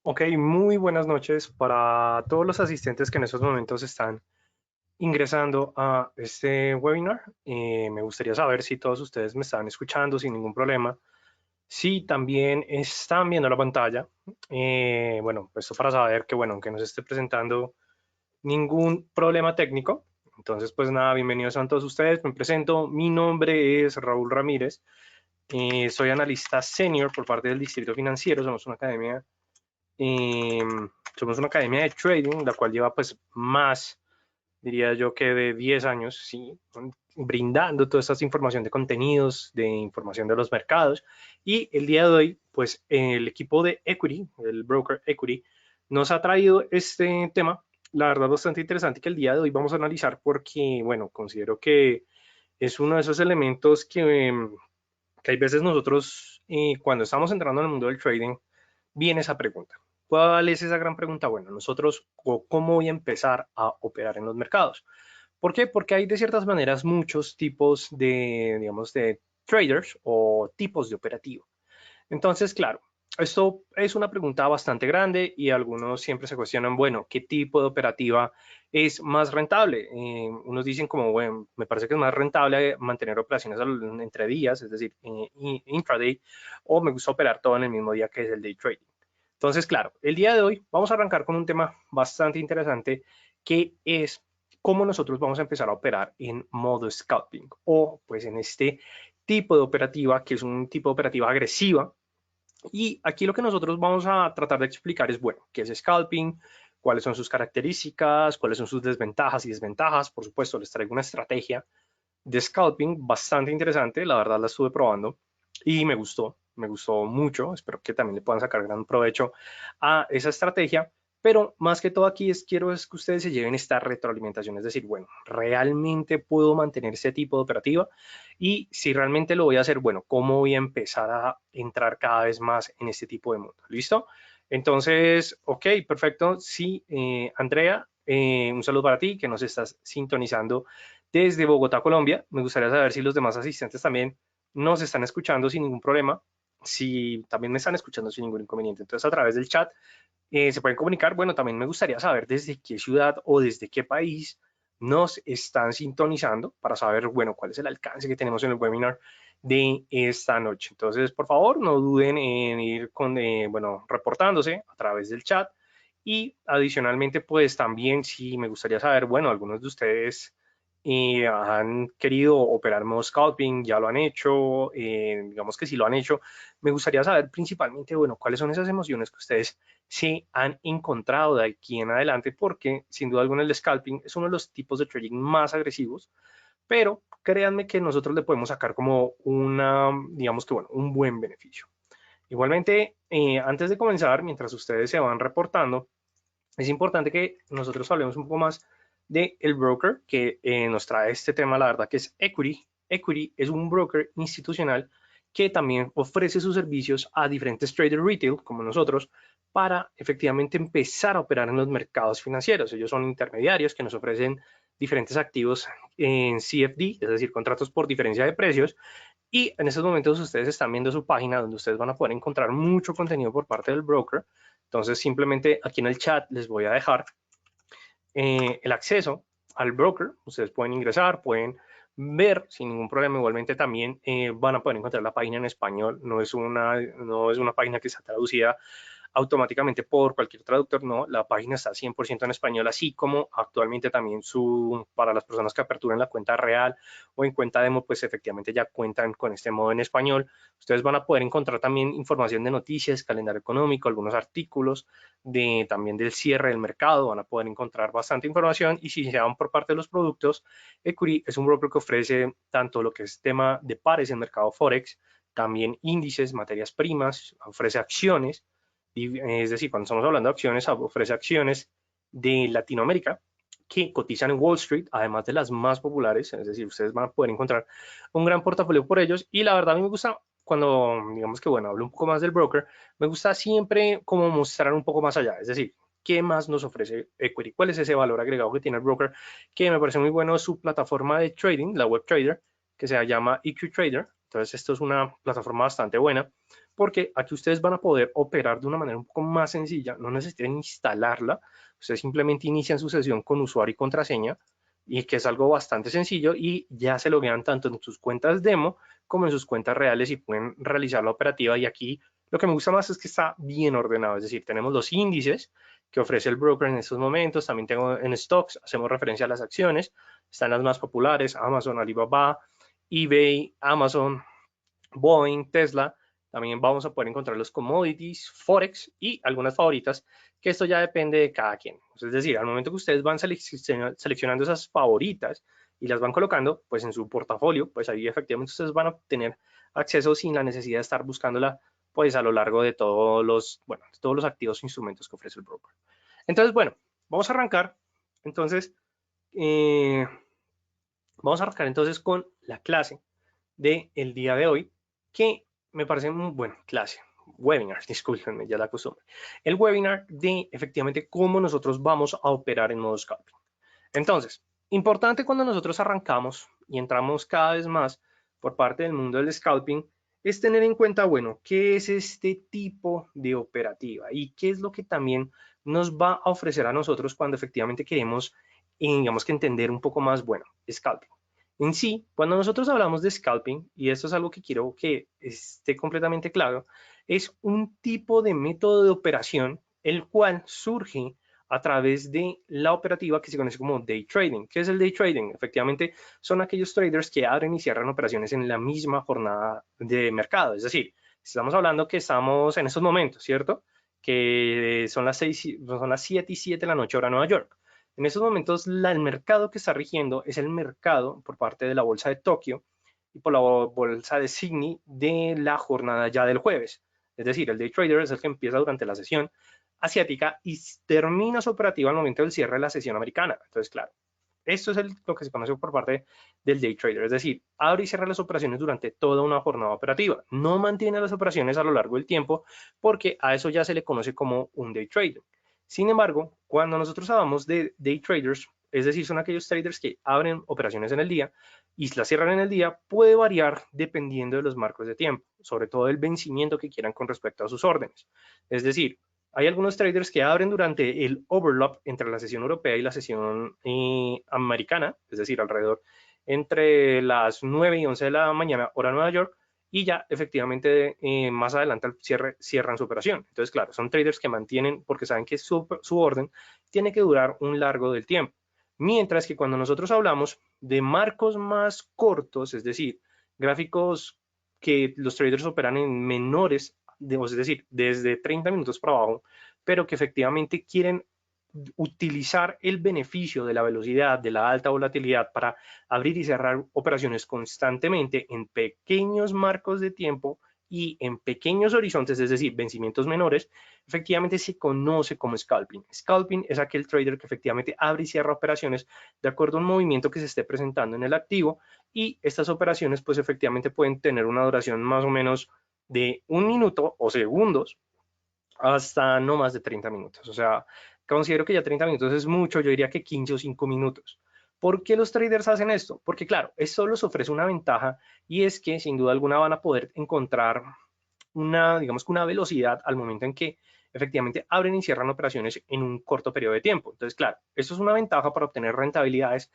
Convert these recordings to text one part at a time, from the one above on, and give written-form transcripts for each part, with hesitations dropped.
Ok, muy buenas noches para todos los asistentes que en estos momentos están ingresando a este webinar. Me gustaría saber si todos ustedes me están escuchando sin ningún problema. Si también están viendo la pantalla, bueno, esto para saber que, bueno, aunque no se esté presentando ningún problema técnico. Entonces, pues nada, bienvenidos a todos ustedes. Me presento, mi nombre es Raúl Ramírez. Soy analista senior por parte del Distrito Financiero. eh, Somos una academia de trading, la cual lleva pues más, diría yo que de 10 años, sí, brindando toda esta información de contenidos, de información de los mercados. Y el día de hoy, pues el equipo de Equity, el broker Equity, nos ha traído este tema, la verdad bastante interesante, que el día de hoy vamos a analizar porque, bueno, considero que es uno de esos elementos que hay veces nosotros, cuando estamos entrando en el mundo del trading, viene esa pregunta. ¿Cuál es esa gran pregunta? Bueno, nosotros, ¿cómo voy a empezar a operar en los mercados? ¿Por qué? Porque hay de ciertas maneras muchos tipos de, digamos, de traders o tipos de operativo. Entonces, claro, esto es una pregunta bastante grande y algunos siempre se cuestionan, bueno, ¿qué tipo de operativa es más rentable? Unos dicen como, bueno, me parece que es más rentable mantener operaciones entre días, es decir, intraday, o me gusta operar todo en el mismo día que es el day trading. Entonces, claro, el día de hoy vamos a arrancar con un tema bastante interesante que es cómo nosotros vamos a empezar a operar en modo scalping o pues en este tipo de operativa que es un tipo de operativa agresiva. Y aquí lo que nosotros vamos a tratar de explicar es, bueno, qué es scalping, cuáles son sus características, cuáles son sus desventajas y desventajas. Por supuesto, les traigo una estrategia de scalping bastante interesante. La verdad la estuve probando y me gustó mucho. Espero que también le puedan sacar gran provecho a esa estrategia. Pero más que todo aquí quiero es que ustedes se lleven esta retroalimentación, es decir, bueno, realmente puedo mantener ese tipo de operativa y si realmente lo voy a hacer, bueno, ¿cómo voy a empezar a entrar cada vez más en este tipo de mundo? ¿Listo? Entonces, ok, perfecto. Sí, Andrea, un saludo para ti que nos estás sintonizando desde Bogotá, Colombia. Me gustaría saber si los demás asistentes también nos están escuchando sin ningún problema, si también me están escuchando sin ningún inconveniente. Entonces, a través del chat se pueden comunicar. Bueno, también me gustaría saber desde qué ciudad o desde qué país nos están sintonizando para saber, bueno, cuál es el alcance que tenemos en el webinar de esta noche. Entonces, por favor, no duden en ir bueno, reportándose a través del chat. Y adicionalmente, pues también sí me gustaría saber, bueno, algunos de ustedes han querido operar modo scalping, ya lo han hecho, digamos que si lo han hecho, me gustaría saber principalmente, bueno, cuáles son esas emociones que ustedes se han encontrado de aquí en adelante, porque sin duda alguna el scalping es uno de los tipos de trading más agresivos, pero créanme que nosotros le podemos sacar como una, digamos que bueno, un buen beneficio. Igualmente, antes de comenzar, mientras ustedes se van reportando, es importante que nosotros hablemos un poco más del broker que nos trae este tema, la verdad que es Equity. Equity es un broker institucional que también ofrece sus servicios a diferentes traders retail como nosotros para efectivamente empezar a operar en los mercados financieros. Ellos son intermediarios que nos ofrecen diferentes activos en CFD, es decir, contratos por diferencia de precios. Y en estos momentos ustedes están viendo su página donde ustedes van a poder encontrar mucho contenido por parte del broker. Entonces, simplemente aquí en el chat les voy a dejar el acceso al broker. Ustedes pueden ingresar, pueden ver sin ningún problema. Igualmente también van a poder encontrar la página en español. No es una página que está traducida automáticamente por cualquier traductor, no, la página está 100% en español, así como actualmente también para las personas que aperturen la cuenta real o en cuenta demo, pues efectivamente ya cuentan con este modo en español. Ustedes van a poder encontrar también información de noticias, calendario económico, algunos artículos también del cierre del mercado, van a poder encontrar bastante información y si se van por parte de los productos, Equity es un broker que ofrece tanto lo que es tema de pares en mercado Forex, también índices, materias primas, ofrece acciones, es decir, cuando estamos hablando de acciones, ofrece acciones de Latinoamérica que cotizan en Wall Street, además de las más populares, es decir, ustedes van a poder encontrar un gran portafolio por ellos y la verdad a mí me gusta cuando, digamos que bueno, hablo un poco más del broker, me gusta siempre como mostrar un poco más allá, es decir, ¿qué más nos ofrece Equity? ¿Cuál es ese valor agregado que tiene el broker? Que me parece muy bueno su plataforma de trading, la web trader, que se llama EQ Trader. Entonces, esto es una plataforma bastante buena porque aquí ustedes van a poder operar de una manera un poco más sencilla, no necesitan instalarla, ustedes simplemente inician su sesión con usuario y contraseña, y que es algo bastante sencillo y ya se loguean tanto en sus cuentas demo como en sus cuentas reales y pueden realizar la operativa. Y aquí lo que me gusta más es que está bien ordenado, es decir, tenemos los índices que ofrece el broker en estos momentos, también tengo en stocks, hacemos referencia a las acciones, están las más populares, Amazon, Alibaba, eBay, Amazon, Boeing, Tesla. También vamos a poder encontrar los commodities, Forex y algunas favoritas, que esto ya depende de cada quien. Es decir, al momento que ustedes van seleccionando esas favoritas y las van colocando pues en su portafolio, pues ahí efectivamente ustedes van a tener acceso sin la necesidad de estar buscándola pues a lo largo de todos los, bueno, todos los activos e instrumentos que ofrece el broker. Entonces, bueno, vamos a arrancar. Entonces, vamos a arrancar entonces con la clase del día de hoy, que me parece muy buena clase, webinar, discúlpenme, ya la costumbre. El webinar de efectivamente cómo nosotros vamos a operar en modo scalping. Entonces, importante cuando nosotros arrancamos y entramos cada vez más por parte del mundo del scalping, es tener en cuenta, bueno, qué es este tipo de operativa y qué es lo que también nos va a ofrecer a nosotros cuando efectivamente queremos, digamos que entender un poco más, bueno, scalping. En sí, cuando nosotros hablamos de scalping, y esto es algo que quiero que esté completamente claro, es un tipo de método de operación el cual surge a través de la operativa que se conoce como day trading. ¿Qué es el day trading? Efectivamente, son aquellos traders que abren y cierran operaciones en la misma jornada de mercado. Es decir, estamos hablando que estamos en estos momentos, ¿cierto? Que son las 7 y 7 de la noche hora Nueva York. En estos momentos, el mercado que está rigiendo es el mercado por parte de la bolsa de Tokio y por la bolsa de Sydney de la jornada ya del jueves. Es decir, el day trader es el que empieza durante la sesión asiática y termina su operativa al momento del cierre de la sesión americana. Entonces, claro, esto es lo que se conoce por parte del day trader, es decir, abre y cierra las operaciones durante toda una jornada operativa. No mantiene las operaciones a lo largo del tiempo porque a eso ya se le conoce como un day trader. Sin embargo, cuando nosotros hablamos de day traders, es decir, son aquellos traders que abren operaciones en el día y las cierran en el día, puede variar dependiendo de los marcos de tiempo, sobre todo el vencimiento que quieran con respecto a sus órdenes. Es decir, hay algunos traders que abren durante el overlap entre la sesión europea y la sesión americana, es decir, alrededor entre las 9 y 11 de la mañana, hora Nueva York, y ya efectivamente más adelante al cierre cierran su operación. Entonces, claro, son traders que mantienen porque saben que su orden tiene que durar un largo del tiempo. Mientras que cuando nosotros hablamos de marcos más cortos, es decir, gráficos que los traders operan en menores, es decir, desde 30 minutos para abajo, pero que efectivamente quieren utilizar el beneficio de la velocidad, de la alta volatilidad para abrir y cerrar operaciones constantemente en pequeños marcos de tiempo y en pequeños horizontes, es decir, vencimientos menores, efectivamente se conoce como scalping. Scalping es aquel trader que efectivamente abre y cierra operaciones de acuerdo a un movimiento que se esté presentando en el activo y estas operaciones pues efectivamente pueden tener una duración más o menos de 1 minuto o segundos hasta no más de 30 minutos. O sea, considero que ya 30 minutos es mucho, yo diría que 15 o 5 minutos. ¿Por qué los traders hacen esto? Porque claro, esto les ofrece una ventaja y es que sin duda alguna van a poder encontrar una, digamos que una velocidad al momento en que efectivamente abren y cierran operaciones en un corto periodo de tiempo. Entonces, claro, esto es una ventaja para obtener rentabilidades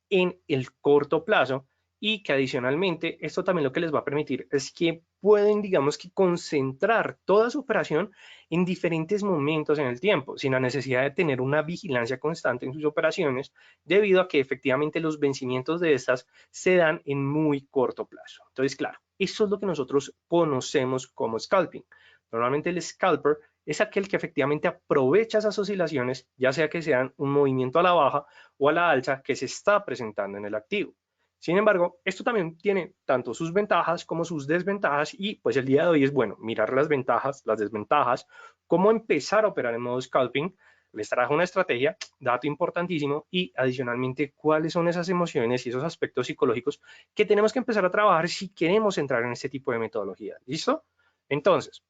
en el corto plazo y que adicionalmente esto también lo que les va a permitir es que pueden, digamos que concentrar toda su operación en diferentes momentos en el tiempo, sin la necesidad de tener una vigilancia constante en sus operaciones, debido a que efectivamente los vencimientos de estas se dan en muy corto plazo. Entonces, claro, eso es lo que nosotros conocemos como scalping. Normalmente el scalper es aquel que efectivamente aprovecha esas oscilaciones, ya sea que sean un movimiento a la baja o a la alza que se está presentando en el activo. Sin embargo, esto también tiene tanto sus ventajas como sus desventajas y pues el día de hoy es bueno mirar las ventajas, las desventajas, cómo empezar a operar en modo scalping. Les trajo una estrategia, dato importantísimo, y adicionalmente cuáles son esas emociones y esos aspectos psicológicos que tenemos que empezar a trabajar si queremos entrar en este tipo de metodología. ¿Listo? Entonces,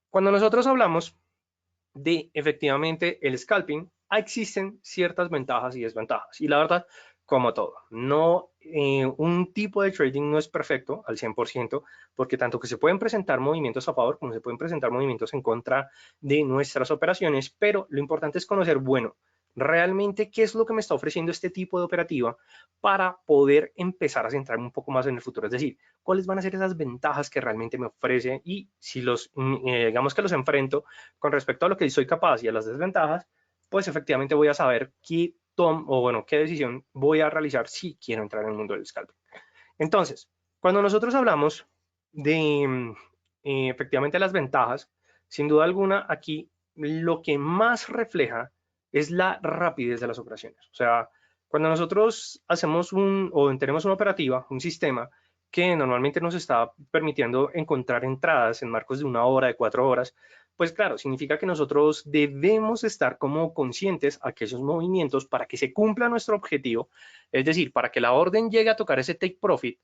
cuando nosotros hablamos de efectivamente el scalping, existen ciertas ventajas y desventajas. Y la verdad, como todo, no, un tipo de trading no es perfecto al 100%, porque tanto que se pueden presentar movimientos a favor como se pueden presentar movimientos en contra de nuestras operaciones, pero lo importante es conocer, bueno, realmente qué es lo que me está ofreciendo este tipo de operativa para poder empezar a centrarme un poco más en el futuro, es decir, cuáles van a ser esas ventajas que realmente me ofrece y si los, digamos que los enfrento con respecto a lo que soy capaz y a las desventajas, pues efectivamente voy a saber qué decisión voy a realizar si quiero entrar en el mundo del scalping. Entonces, cuando nosotros hablamos de efectivamente las ventajas, sin duda alguna aquí lo que más refleja es la rapidez de las operaciones. O sea, cuando nosotros hacemos o tenemos una operativa, un sistema que normalmente nos está permitiendo encontrar entradas en marcos de 1 hora, de 4 horas, pues claro, significa que nosotros debemos estar como conscientes a que esos movimientos, para que se cumpla nuestro objetivo, es decir, para que la orden llegue a tocar ese take profit,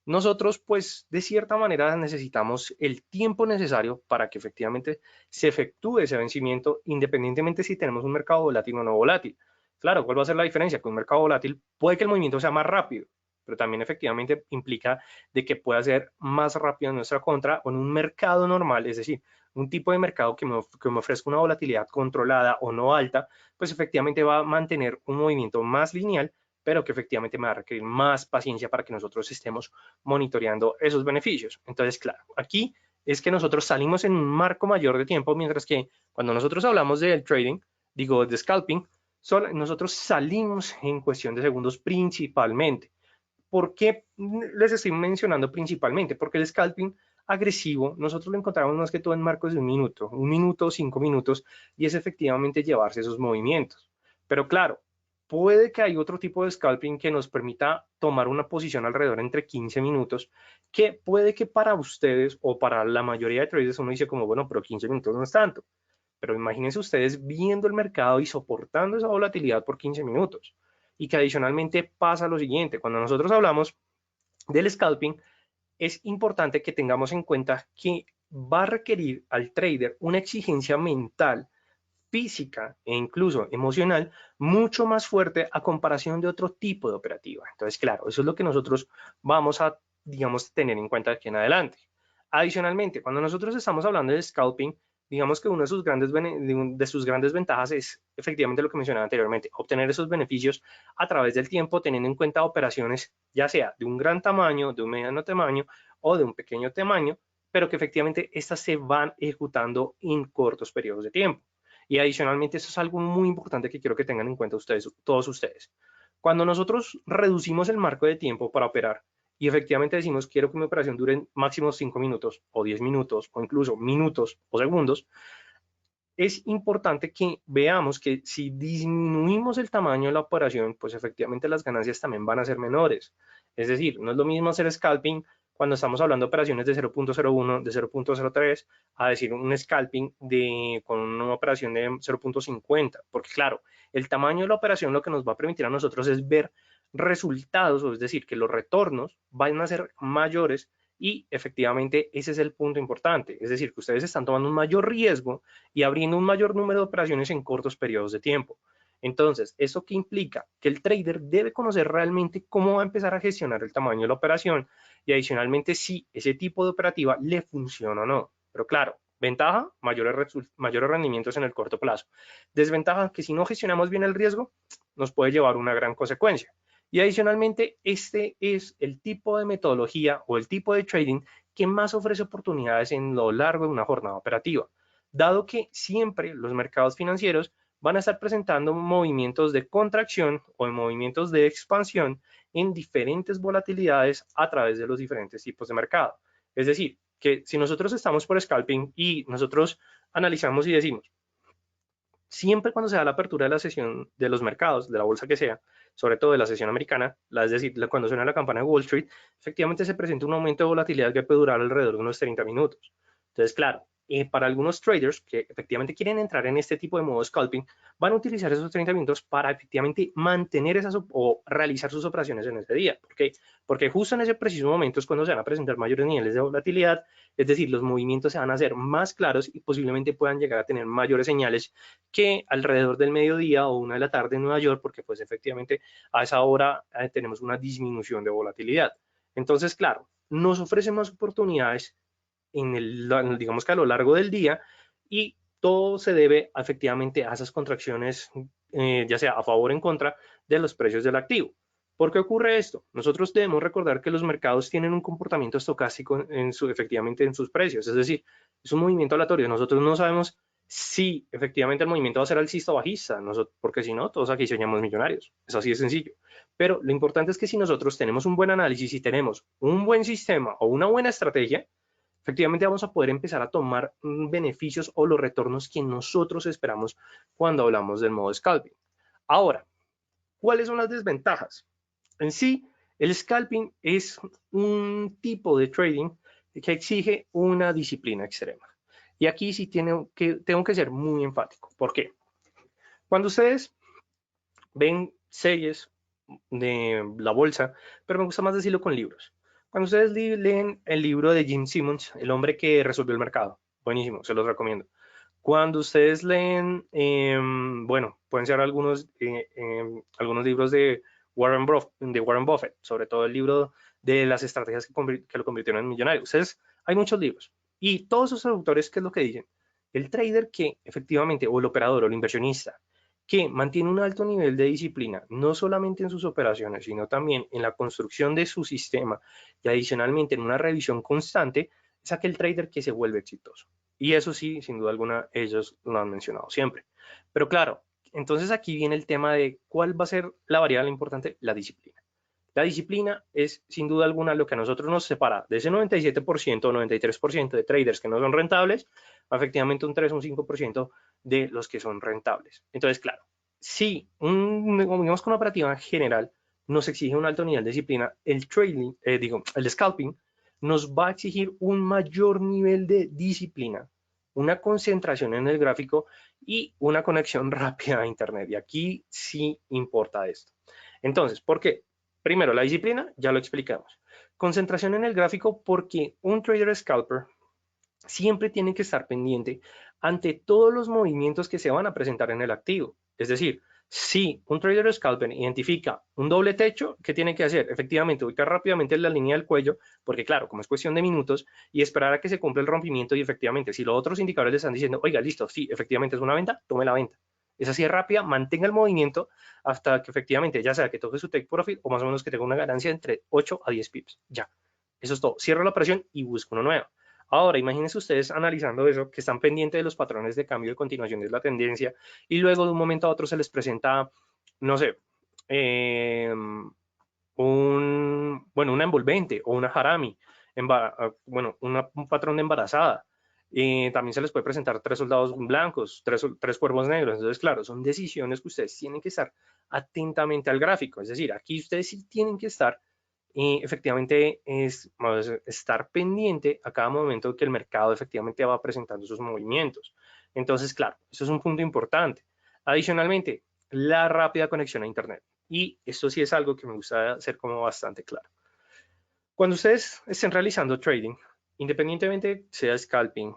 nosotros pues de cierta manera necesitamos el tiempo necesario para que efectivamente se efectúe ese vencimiento, independientemente si tenemos un mercado volátil o no volátil. Claro, ¿cuál va a ser la diferencia? Que un mercado volátil puede que el movimiento sea más rápido, pero también efectivamente implica de que pueda ser más rápido en nuestra contra o en un mercado normal, es decir, un tipo de mercado que me ofrezca una volatilidad controlada o no alta, pues efectivamente va a mantener un movimiento más lineal, pero que efectivamente me va a requerir más paciencia para que nosotros estemos monitoreando esos beneficios. Entonces, claro, aquí es que nosotros salimos en un marco mayor de tiempo, mientras que cuando nosotros hablamos del trading, digo, de scalping, nosotros salimos en cuestión de segundos principalmente. ¿Por qué les estoy mencionando principalmente? Porque el scalping agresivo nosotros lo encontramos más que todo en marcos de 1 minuto, 5 minutos, y es efectivamente llevarse esos movimientos. Pero claro, puede que hay otro tipo de scalping que nos permita tomar una posición alrededor entre 15 minutos, que puede que para ustedes o para la mayoría de traders uno dice como, bueno, pero 15 minutos no es tanto. Pero imagínense ustedes viendo el mercado y soportando esa volatilidad por 15 minutos. Y que adicionalmente pasa lo siguiente, cuando nosotros hablamos del scalping, es importante que tengamos en cuenta que va a requerir al trader una exigencia mental, física e incluso emocional mucho más fuerte a comparación de otro tipo de operativa. Entonces, claro, eso es lo que nosotros vamos a, digamos, tener en cuenta aquí en adelante. Adicionalmente, cuando nosotros estamos hablando de scalping, digamos que una de sus grandes ventajas es efectivamente lo que mencionaba anteriormente, obtener esos beneficios a través del tiempo, teniendo en cuenta operaciones ya sea de un gran tamaño, de un mediano tamaño o de un pequeño tamaño, pero que efectivamente estas se van ejecutando en cortos periodos de tiempo. Y adicionalmente, eso es algo muy importante que quiero que tengan en cuenta ustedes, todos ustedes. Cuando nosotros reducimos el marco de tiempo para operar y efectivamente decimos quiero que mi operación dure máximo 5 minutos o 10 minutos o incluso minutos o segundos, es importante que veamos que si disminuimos el tamaño de la operación, pues efectivamente las ganancias también van a ser menores. Es decir, no es lo mismo hacer scalping cuando estamos hablando de operaciones de 0.01, de 0.03, a decir un scalping con una operación de 0.50, porque claro, el tamaño de la operación lo que nos va a permitir a nosotros es ver resultados, o es decir, que los retornos van a ser mayores y efectivamente ese es el punto importante, es decir, que ustedes están tomando un mayor riesgo y abriendo un mayor número de operaciones en cortos periodos de tiempo. Entonces, ¿eso qué implica? Que el trader debe conocer realmente cómo va a empezar a gestionar el tamaño de la operación y adicionalmente si ese tipo de operativa le funciona o no. Pero claro, ventaja, mayores rendimientos en el corto plazo. Desventaja, que si no gestionamos bien el riesgo, nos puede llevar a una gran consecuencia. Y adicionalmente, este es el tipo de metodología o el tipo de trading que más ofrece oportunidades en lo largo de una jornada operativa, dado que siempre los mercados financieros van a estar presentando movimientos de contracción o de movimientos de expansión en diferentes volatilidades a través de los diferentes tipos de mercado. Es decir, que si nosotros estamos por scalping y nosotros analizamos y decimos, siempre cuando se da la apertura de la sesión de los mercados, de la bolsa que sea, sobre todo de la sesión americana, es decir, cuando suena la campana de Wall Street, efectivamente se presenta un aumento de volatilidad que puede durar alrededor de unos 30 minutos. Entonces, claro, para algunos traders que efectivamente quieren entrar en este tipo de modo scalping, van a utilizar esos 30 minutos para efectivamente mantener esas o realizar sus operaciones en ese día. ¿Por qué? Porque justo en ese preciso momento es cuando se van a presentar mayores niveles de volatilidad, es decir, los movimientos se van a hacer más claros y posiblemente puedan llegar a tener mayores señales que alrededor del mediodía o 1 de la tarde en Nueva York, porque pues efectivamente a esa hora tenemos una disminución de volatilidad. Entonces, claro, nos ofrece más oportunidades digamos que a lo largo del día, y todo se debe efectivamente a esas contracciones, ya sea a favor o en contra de los precios del activo. ¿Por qué ocurre esto? Nosotros debemos recordar que los mercados tienen un comportamiento estocástico efectivamente en sus precios, es decir, es un movimiento aleatorio. Nosotros no sabemos si efectivamente el movimiento va a ser alcista o bajista, porque si no, todos aquí seríamos millonarios. Es así de sencillo. Pero lo importante es que si nosotros tenemos un buen análisis y tenemos un buen sistema o una buena estrategia, efectivamente vamos a poder empezar a tomar beneficios o los retornos que nosotros esperamos cuando hablamos del modo scalping. Ahora, ¿cuáles son las desventajas? En sí, el scalping es un tipo de trading que exige una disciplina extrema. Y aquí sí tengo que ser muy enfático. ¿Por qué? Cuando ustedes ven series de la bolsa, pero me gusta más decirlo con libros. Cuando ustedes leen el libro de Jim Simmons, El hombre que resolvió el mercado, buenísimo, se los recomiendo. Cuando ustedes leen, bueno, pueden ser algunos libros de Warren Buffett, sobre todo el libro de las estrategias que lo convirtieron en millonario. Ustedes, hay muchos libros. Y todos esos autores, ¿qué es lo que dicen? El trader que efectivamente, o el operador, o el inversionista, que mantiene un alto nivel de disciplina, no solamente en sus operaciones, sino también en la construcción de su sistema y adicionalmente en una revisión constante, es aquel trader que se vuelve exitoso. Y eso sí, sin duda alguna, ellos lo han mencionado siempre. Pero claro, entonces aquí viene el tema de cuál va a ser la variable importante, la disciplina. La disciplina es sin duda alguna lo que a nosotros nos separa de ese 97% o 93% de traders que no son rentables, efectivamente un 3 o un 5% de los que son rentables. Entonces, claro, si digamos que una operativa en general nos exige un alto nivel de disciplina, el trading, el scalping nos va a exigir un mayor nivel de disciplina, una concentración en el gráfico y una conexión rápida a internet. Y aquí sí importa esto. Entonces, ¿por qué? Primero, la disciplina, ya lo explicamos. Concentración en el gráfico, porque un trader scalper siempre tiene que estar pendiente ante todos los movimientos que se van a presentar en el activo. Es decir, si un trader scalper identifica un doble techo, ¿qué tiene que hacer? Efectivamente, ubicar rápidamente la línea del cuello, porque claro, como es cuestión de minutos, y esperar a que se cumpla el rompimiento y efectivamente, si los otros indicadores le están diciendo, oiga, listo, sí, efectivamente es una venta, tome la venta. Es así de rápida, mantenga el movimiento hasta que efectivamente ya sea que toque su take profit o más o menos que tenga una ganancia entre 8 a 10 pips. Ya, eso es todo. Cierra la operación y busca uno nuevo. Ahora, imagínense ustedes analizando eso, que están pendientes de los patrones de cambio de continuación de la tendencia y luego de un momento a otro se les presenta, no sé, una envolvente o una harami, un patrón de embarazada. También se les puede presentar 3 soldados blancos, 3 cuervos negros. Entonces, claro, son decisiones que ustedes tienen que estar atentamente al gráfico. Es decir, aquí ustedes sí tienen que estar efectivamente estar pendiente a cada momento que el mercado efectivamente va presentando sus movimientos. Entonces, claro, eso es un punto importante. Adicionalmente, la rápida conexión a Internet. Y esto sí es algo que me gusta hacer como bastante claro. Cuando ustedes estén realizando trading, independientemente sea scalping,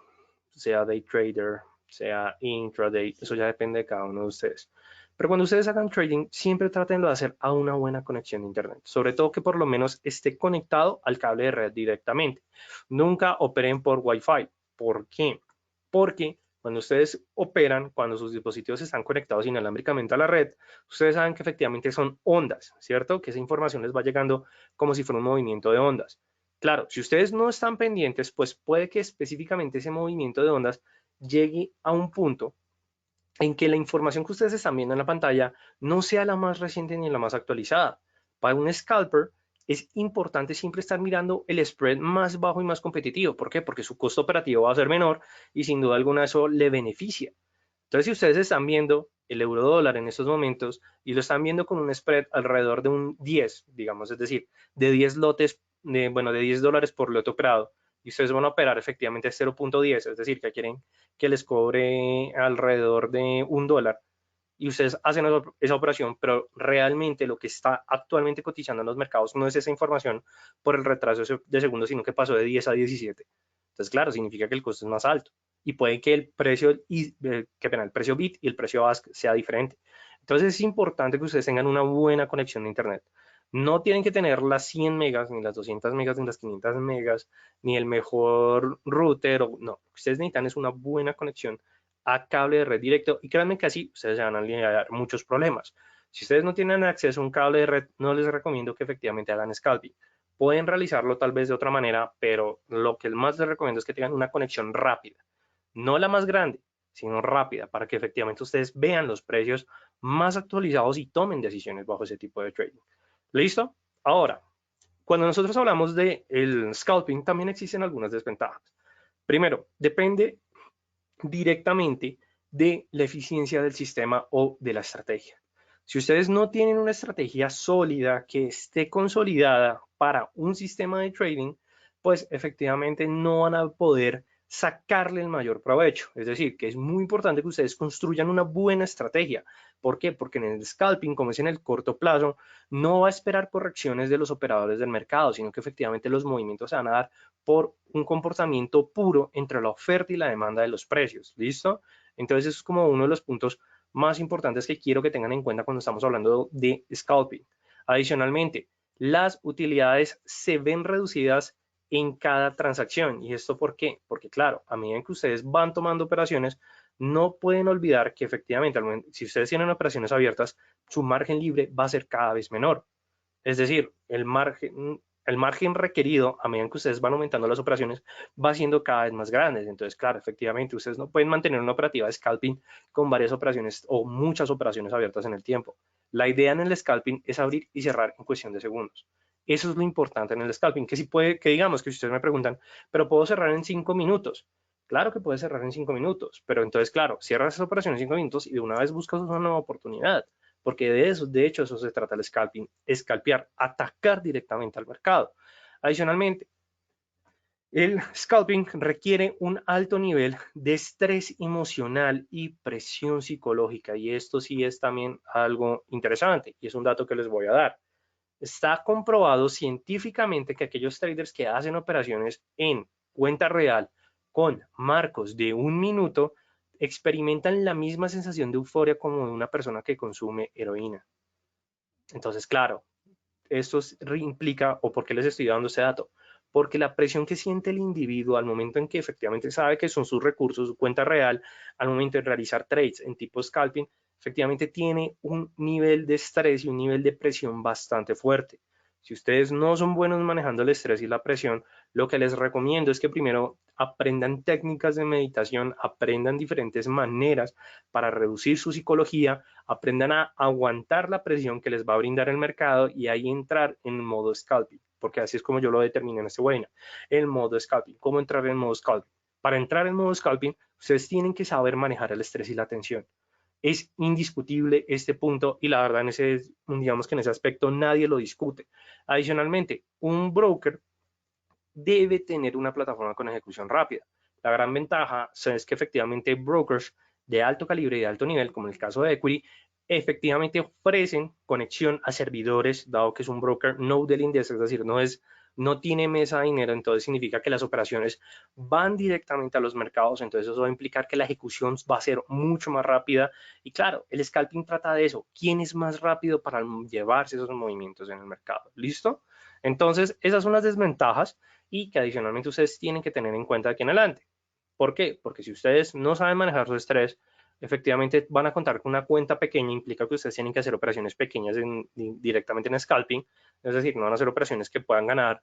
sea day trader, sea intraday, eso ya depende de cada uno de ustedes. Pero cuando ustedes hagan trading, siempre traten de hacer a una buena conexión de internet. Sobre todo que por lo menos esté conectado al cable de red directamente. Nunca operen por Wi-Fi. ¿Por qué? Porque cuando ustedes operan, cuando sus dispositivos están conectados inalámbricamente a la red, ustedes saben que efectivamente son ondas, ¿cierto? Que esa información les va llegando como si fuera un movimiento de ondas. Claro, si ustedes no están pendientes, pues puede que específicamente ese movimiento de ondas llegue a un punto en que la información que ustedes están viendo en la pantalla no sea la más reciente ni la más actualizada. Para un scalper es importante siempre estar mirando el spread más bajo y más competitivo. ¿Por qué? Porque su costo operativo va a ser menor y sin duda alguna eso le beneficia. Entonces, si ustedes están viendo el euro dólar en estos momentos y lo están viendo con un spread alrededor de un 10, digamos, es decir, de 10 lotes, de $10 por lote operado, y ustedes van a operar efectivamente a 0.10, es decir, que quieren que les cobre alrededor de $1, y ustedes hacen esa operación, pero realmente lo que está actualmente cotizando en los mercados no es esa información por el retraso de segundos, sino que pasó de 10 a 17. Entonces, claro, significa que el costo es más alto y puede que el precio, el precio bit y el precio ask sea diferente. Entonces, es importante que ustedes tengan una buena conexión de Internet. No tienen que tener las 100 megas, ni las 200 megas, ni las 500 megas, ni el mejor router. No, lo que ustedes necesitan es una buena conexión a cable de red directo, y créanme que así ustedes se van a aliviar muchos problemas. Si ustedes no tienen acceso a un cable de red, no les recomiendo que efectivamente hagan scalping. Pueden realizarlo tal vez de otra manera, pero lo que más les recomiendo es que tengan una conexión rápida, no la más grande, sino rápida, para que efectivamente ustedes vean los precios más actualizados y tomen decisiones bajo ese tipo de trading. ¿Listo? Ahora, cuando nosotros hablamos de el scalping, también existen algunas desventajas. Primero, depende directamente de la eficiencia del sistema o de la estrategia. Si ustedes no tienen una estrategia sólida que esté consolidada para un sistema de trading, pues efectivamente no van a poder sacarle el mayor provecho. Es decir, que es muy importante que ustedes construyan una buena estrategia. ¿Por qué? Porque en el scalping, como es en el corto plazo, no va a esperar correcciones de los operadores del mercado, sino que efectivamente los movimientos se van a dar por un comportamiento puro entre la oferta y la demanda de los precios. ¿Listo? Entonces, eso es como uno de los puntos más importantes que quiero que tengan en cuenta cuando estamos hablando de scalping. Adicionalmente, las utilidades se ven reducidas en cada transacción. ¿Y esto por qué? Porque claro, a medida que ustedes van tomando operaciones, no pueden olvidar que efectivamente, si ustedes tienen operaciones abiertas, su margen libre va a ser cada vez menor. Es decir, el margen requerido a medida que ustedes van aumentando las operaciones va siendo cada vez más grande. Entonces, claro, efectivamente, ustedes no pueden mantener una operativa de scalping con varias operaciones o muchas operaciones abiertas en el tiempo. La idea en el scalping es abrir y cerrar en cuestión de segundos. Eso es lo importante en el scalping, que si puede, que digamos que si ustedes me preguntan, pero puedo cerrar en 5 minutos. Claro que puede cerrar en 5 minutos, pero entonces, claro, cierras esa operación en 5 minutos y de una vez buscas una nueva oportunidad, porque de hecho, eso se trata el scalping, scalpear, atacar directamente al mercado. Adicionalmente, el scalping requiere un alto nivel de estrés emocional y presión psicológica, y esto sí es también algo interesante, y es un dato que les voy a dar. Está comprobado científicamente que aquellos traders que hacen operaciones en cuenta real con marcos de 1 minuto experimentan la misma sensación de euforia como una persona que consume heroína. Entonces, claro, esto implica, o por qué les estoy dando ese dato, porque la presión que siente el individuo al momento en que efectivamente sabe que son sus recursos, su cuenta real, al momento de realizar trades en tipo scalping, efectivamente tiene un nivel de estrés y un nivel de presión bastante fuerte. Si ustedes no son buenos manejando el estrés y la presión, lo que les recomiendo es que primero aprendan técnicas de meditación, aprendan diferentes maneras para reducir su psicología, aprendan a aguantar la presión que les va a brindar el mercado y ahí entrar en modo scalping, porque así es como yo lo determino en este webinar, el modo scalping. ¿Cómo entrar en modo scalping? Para entrar en modo scalping, ustedes tienen que saber manejar el estrés y la tensión. Es indiscutible este punto y la verdad digamos que en ese aspecto nadie lo discute. Adicionalmente, un broker debe tener una plataforma con ejecución rápida. La gran ventaja es que efectivamente brokers de alto calibre y de alto nivel, como en el caso de Equity, efectivamente ofrecen conexión a servidores, dado que es un broker no del index, es decir, no tiene mesa de dinero, entonces significa que las operaciones van directamente a los mercados, entonces eso va a implicar que la ejecución va a ser mucho más rápida y claro, el scalping trata de eso, quién es más rápido para llevarse esos movimientos en el mercado, ¿listo? Entonces, esas son las desventajas y que adicionalmente ustedes tienen que tener en cuenta aquí en adelante. ¿Por qué? Porque si ustedes no saben manejar su estrés, efectivamente van a contar con una cuenta pequeña, implica que ustedes tienen que hacer operaciones pequeñas directamente en scalping, es decir, no van a hacer operaciones que puedan ganar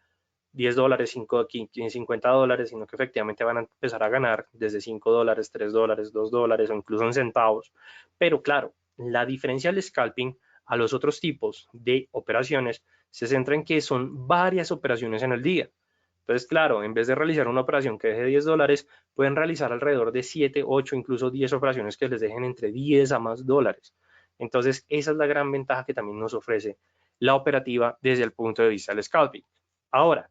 $10, 50 dólares, sino que efectivamente van a empezar a ganar desde $5, $3, $2 o incluso en centavos. Pero claro, la diferencia del scalping a los otros tipos de operaciones se centra en que son varias operaciones en el día. Entonces, claro, en vez de realizar una operación que deje $10, pueden realizar alrededor de 7, 8, incluso 10 operaciones que les dejen entre 10 a más dólares. Entonces, esa es la gran ventaja que también nos ofrece la operativa desde el punto de vista del scalping. Ahora,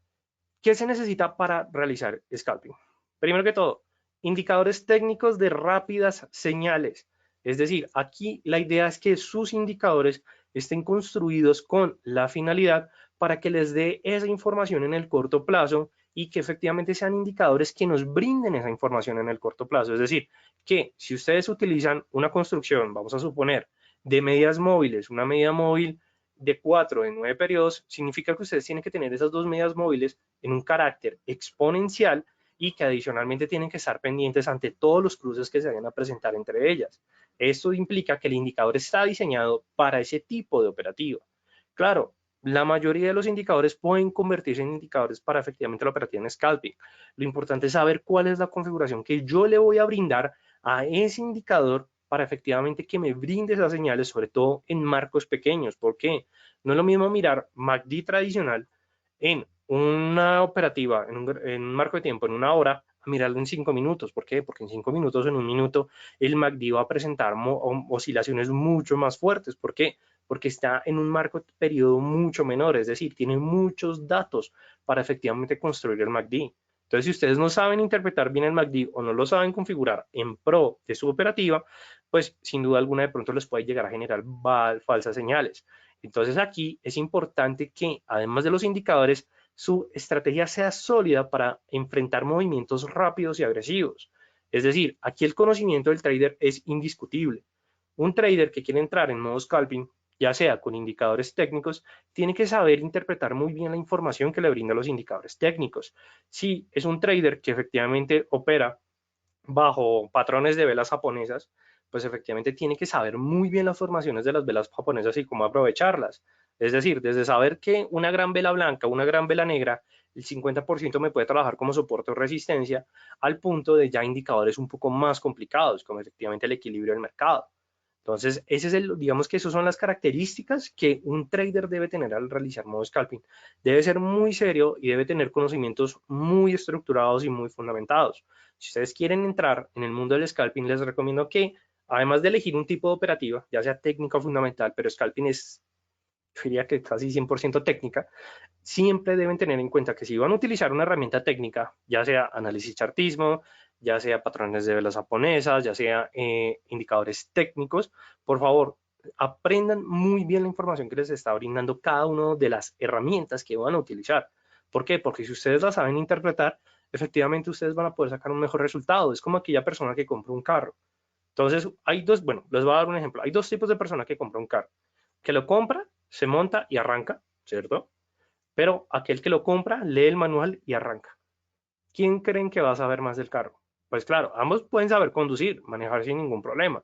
¿Qué se necesita para realizar scalping? Primero que todo, indicadores técnicos de rápidas señales. Es decir, aquí la idea es que sus indicadores estén construidos con la finalidad para que les dé esa información en el corto plazo y que efectivamente sean indicadores que nos brinden esa información en el corto plazo. Es decir, que si ustedes utilizan una construcción, vamos a suponer, de medias móviles, una media móvil de 4, de 9 periodos, significa que ustedes tienen que tener esas dos medias móviles en un carácter exponencial y que adicionalmente tienen que estar pendientes ante todos los cruces que se vayan a presentar entre ellas. Esto implica que el indicador está diseñado para ese tipo de operativa. Claro, la mayoría de los indicadores pueden convertirse en indicadores para efectivamente la operativa en scalping. Lo importante es saber cuál es la configuración que yo le voy a brindar a ese indicador para efectivamente que me brinde esas señales, sobre todo en marcos pequeños. ¿Por qué? No es lo mismo mirar MACD tradicional en una operativa, en un marco de tiempo, en una hora, a mirarlo en 5 minutos. ¿Por qué? Porque en 5 minutos, en un minuto, el MACD va a presentar oscilaciones mucho más fuertes. ¿Por qué? Porque está en un marco de periodo mucho menor, es decir, tiene muchos datos para efectivamente construir el MACD. Entonces, si ustedes no saben interpretar bien el MACD o no lo saben configurar en pro de su operativa, pues sin duda alguna de pronto les puede llegar a generar falsas señales. Entonces aquí es importante que, además de los indicadores, su estrategia sea sólida para enfrentar movimientos rápidos y agresivos. Es decir, aquí el conocimiento del trader es indiscutible. Un trader que quiere entrar en modo scalping, ya sea con indicadores técnicos, tiene que saber interpretar muy bien la información que le brindan los indicadores técnicos. Si es un trader que efectivamente opera bajo patrones de velas japonesas, pues efectivamente tiene que saber muy bien las formaciones de las velas japonesas y cómo aprovecharlas. Es decir, desde saber que una gran vela blanca, una gran vela negra, el 50% me puede trabajar como soporte o resistencia, al punto de ya indicadores un poco más complicados, como efectivamente el equilibrio del mercado. Entonces, ese es digamos que esas son las características que un trader debe tener al realizar modo scalping. Debe ser muy serio y debe tener conocimientos muy estructurados y muy fundamentados. Si ustedes quieren entrar en el mundo del scalping, les recomiendo que, además de elegir un tipo de operativa, ya sea técnica o fundamental, pero scalping es, yo diría que casi 100% técnica, siempre deben tener en cuenta que si van a utilizar una herramienta técnica, ya sea análisis chartismo, ya sea patrones de velas japonesas, ya sea indicadores técnicos, por favor, aprendan muy bien la información que les está brindando cada una de las herramientas que van a utilizar. ¿Por qué? Porque si ustedes la saben interpretar, efectivamente ustedes van a poder sacar un mejor resultado. Es como aquella persona que compra un carro. Entonces, hay dos, bueno, les voy a dar un ejemplo. Hay dos tipos de personas que compran un carro. Que lo compra, se monta y arranca, ¿cierto? Pero aquel que lo compra, lee el manual y arranca. ¿Quién creen que va a saber más del carro? Pues claro, ambos pueden saber conducir, manejar sin ningún problema,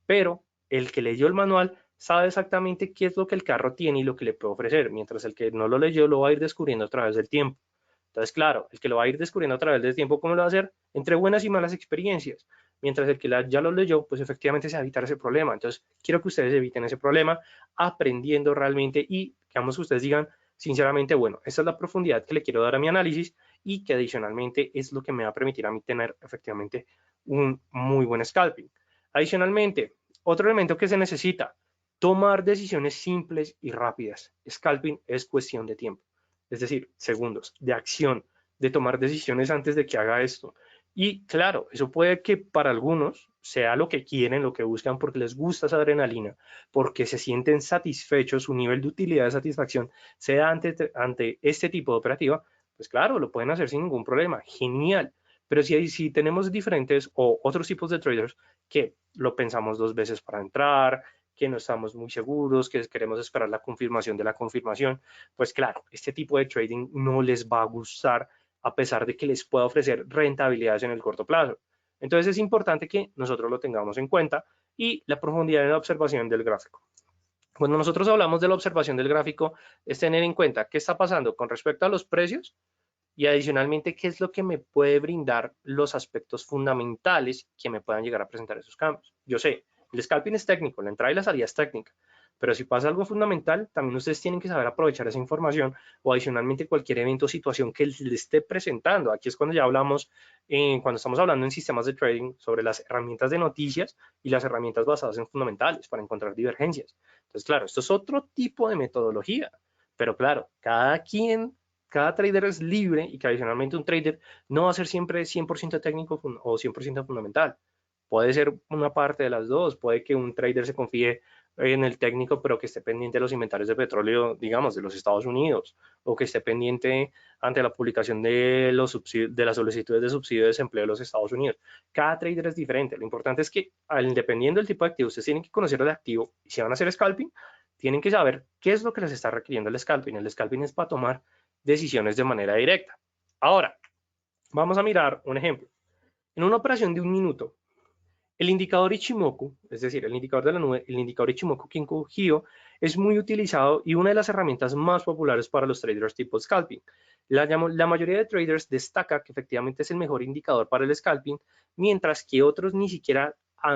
pero el que leyó el manual sabe exactamente qué es lo que el carro tiene y lo que le puede ofrecer, mientras el que no lo leyó lo va a ir descubriendo a través del tiempo. Entonces, claro, el que lo va a ir descubriendo a través del tiempo, ¿cómo lo va a hacer? Entre buenas y malas experiencias. Mientras el que ya lo leyó, pues efectivamente se va a evitar ese problema. Entonces, quiero que ustedes eviten ese problema aprendiendo realmente y, digamos, que ustedes digan, sinceramente, bueno, esta es la profundidad que le quiero dar a mi análisis y que adicionalmente es lo que me va a permitir a mí tener efectivamente un muy buen scalping. Adicionalmente, otro elemento que se necesita, tomar decisiones simples y rápidas. Scalping es cuestión de tiempo, es decir, segundos de acción, de tomar decisiones antes de que haga esto. Y claro, eso puede que para algunos sea lo que quieren, lo que buscan, porque les gusta esa adrenalina, porque se sienten satisfechos, su nivel de utilidad de satisfacción sea ante este tipo de operativa, pues claro, lo pueden hacer sin ningún problema, genial. Pero si tenemos diferentes o otros tipos de traders que lo pensamos dos veces para entrar, que no estamos muy seguros, que queremos esperar la confirmación de la confirmación, pues claro, este tipo de trading no les va a gustar a pesar de que les pueda ofrecer rentabilidades en el corto plazo. Entonces es importante que nosotros lo tengamos en cuenta y la profundidad en la observación del gráfico. Cuando nosotros hablamos de la observación del gráfico, es tener en cuenta qué está pasando con respecto a los precios y adicionalmente qué es lo que me puede brindar los aspectos fundamentales que me puedan llegar a presentar esos cambios. Yo sé, el scalping es técnico, la entrada y la salida es técnica, pero si pasa algo fundamental, también ustedes tienen que saber aprovechar esa información o adicionalmente cualquier evento o situación que le esté presentando. Aquí es cuando ya hablamos, cuando estamos hablando en sistemas de trading, sobre las herramientas de noticias y las herramientas basadas en fundamentales para encontrar divergencias. Entonces, claro, esto es otro tipo de metodología, pero claro, cada trader es libre y que adicionalmente un trader no va a ser siempre 100% técnico o 100% fundamental. Puede ser una parte de las dos, puede que un trader se confíe en el técnico, pero que esté pendiente de los inventarios de petróleo, digamos, de los Estados Unidos, o que esté pendiente ante la publicación de las solicitudes de subsidio de desempleo de los Estados Unidos. Cada trader es diferente. Lo importante es que, dependiendo del tipo de activo, ustedes tienen que conocer el activo y si van a hacer scalping, tienen que saber qué es lo que les está requiriendo el scalping. El scalping es para tomar decisiones de manera directa. Ahora, vamos a mirar un ejemplo. En una operación de un minuto, el indicador Ichimoku, es decir, el indicador de la nube, el indicador Ichimoku Kinko Hio, es muy utilizado y una de las herramientas más populares para los traders tipo scalping. La mayoría de traders destaca que efectivamente es el mejor indicador para el scalping, mientras que otros ni siquiera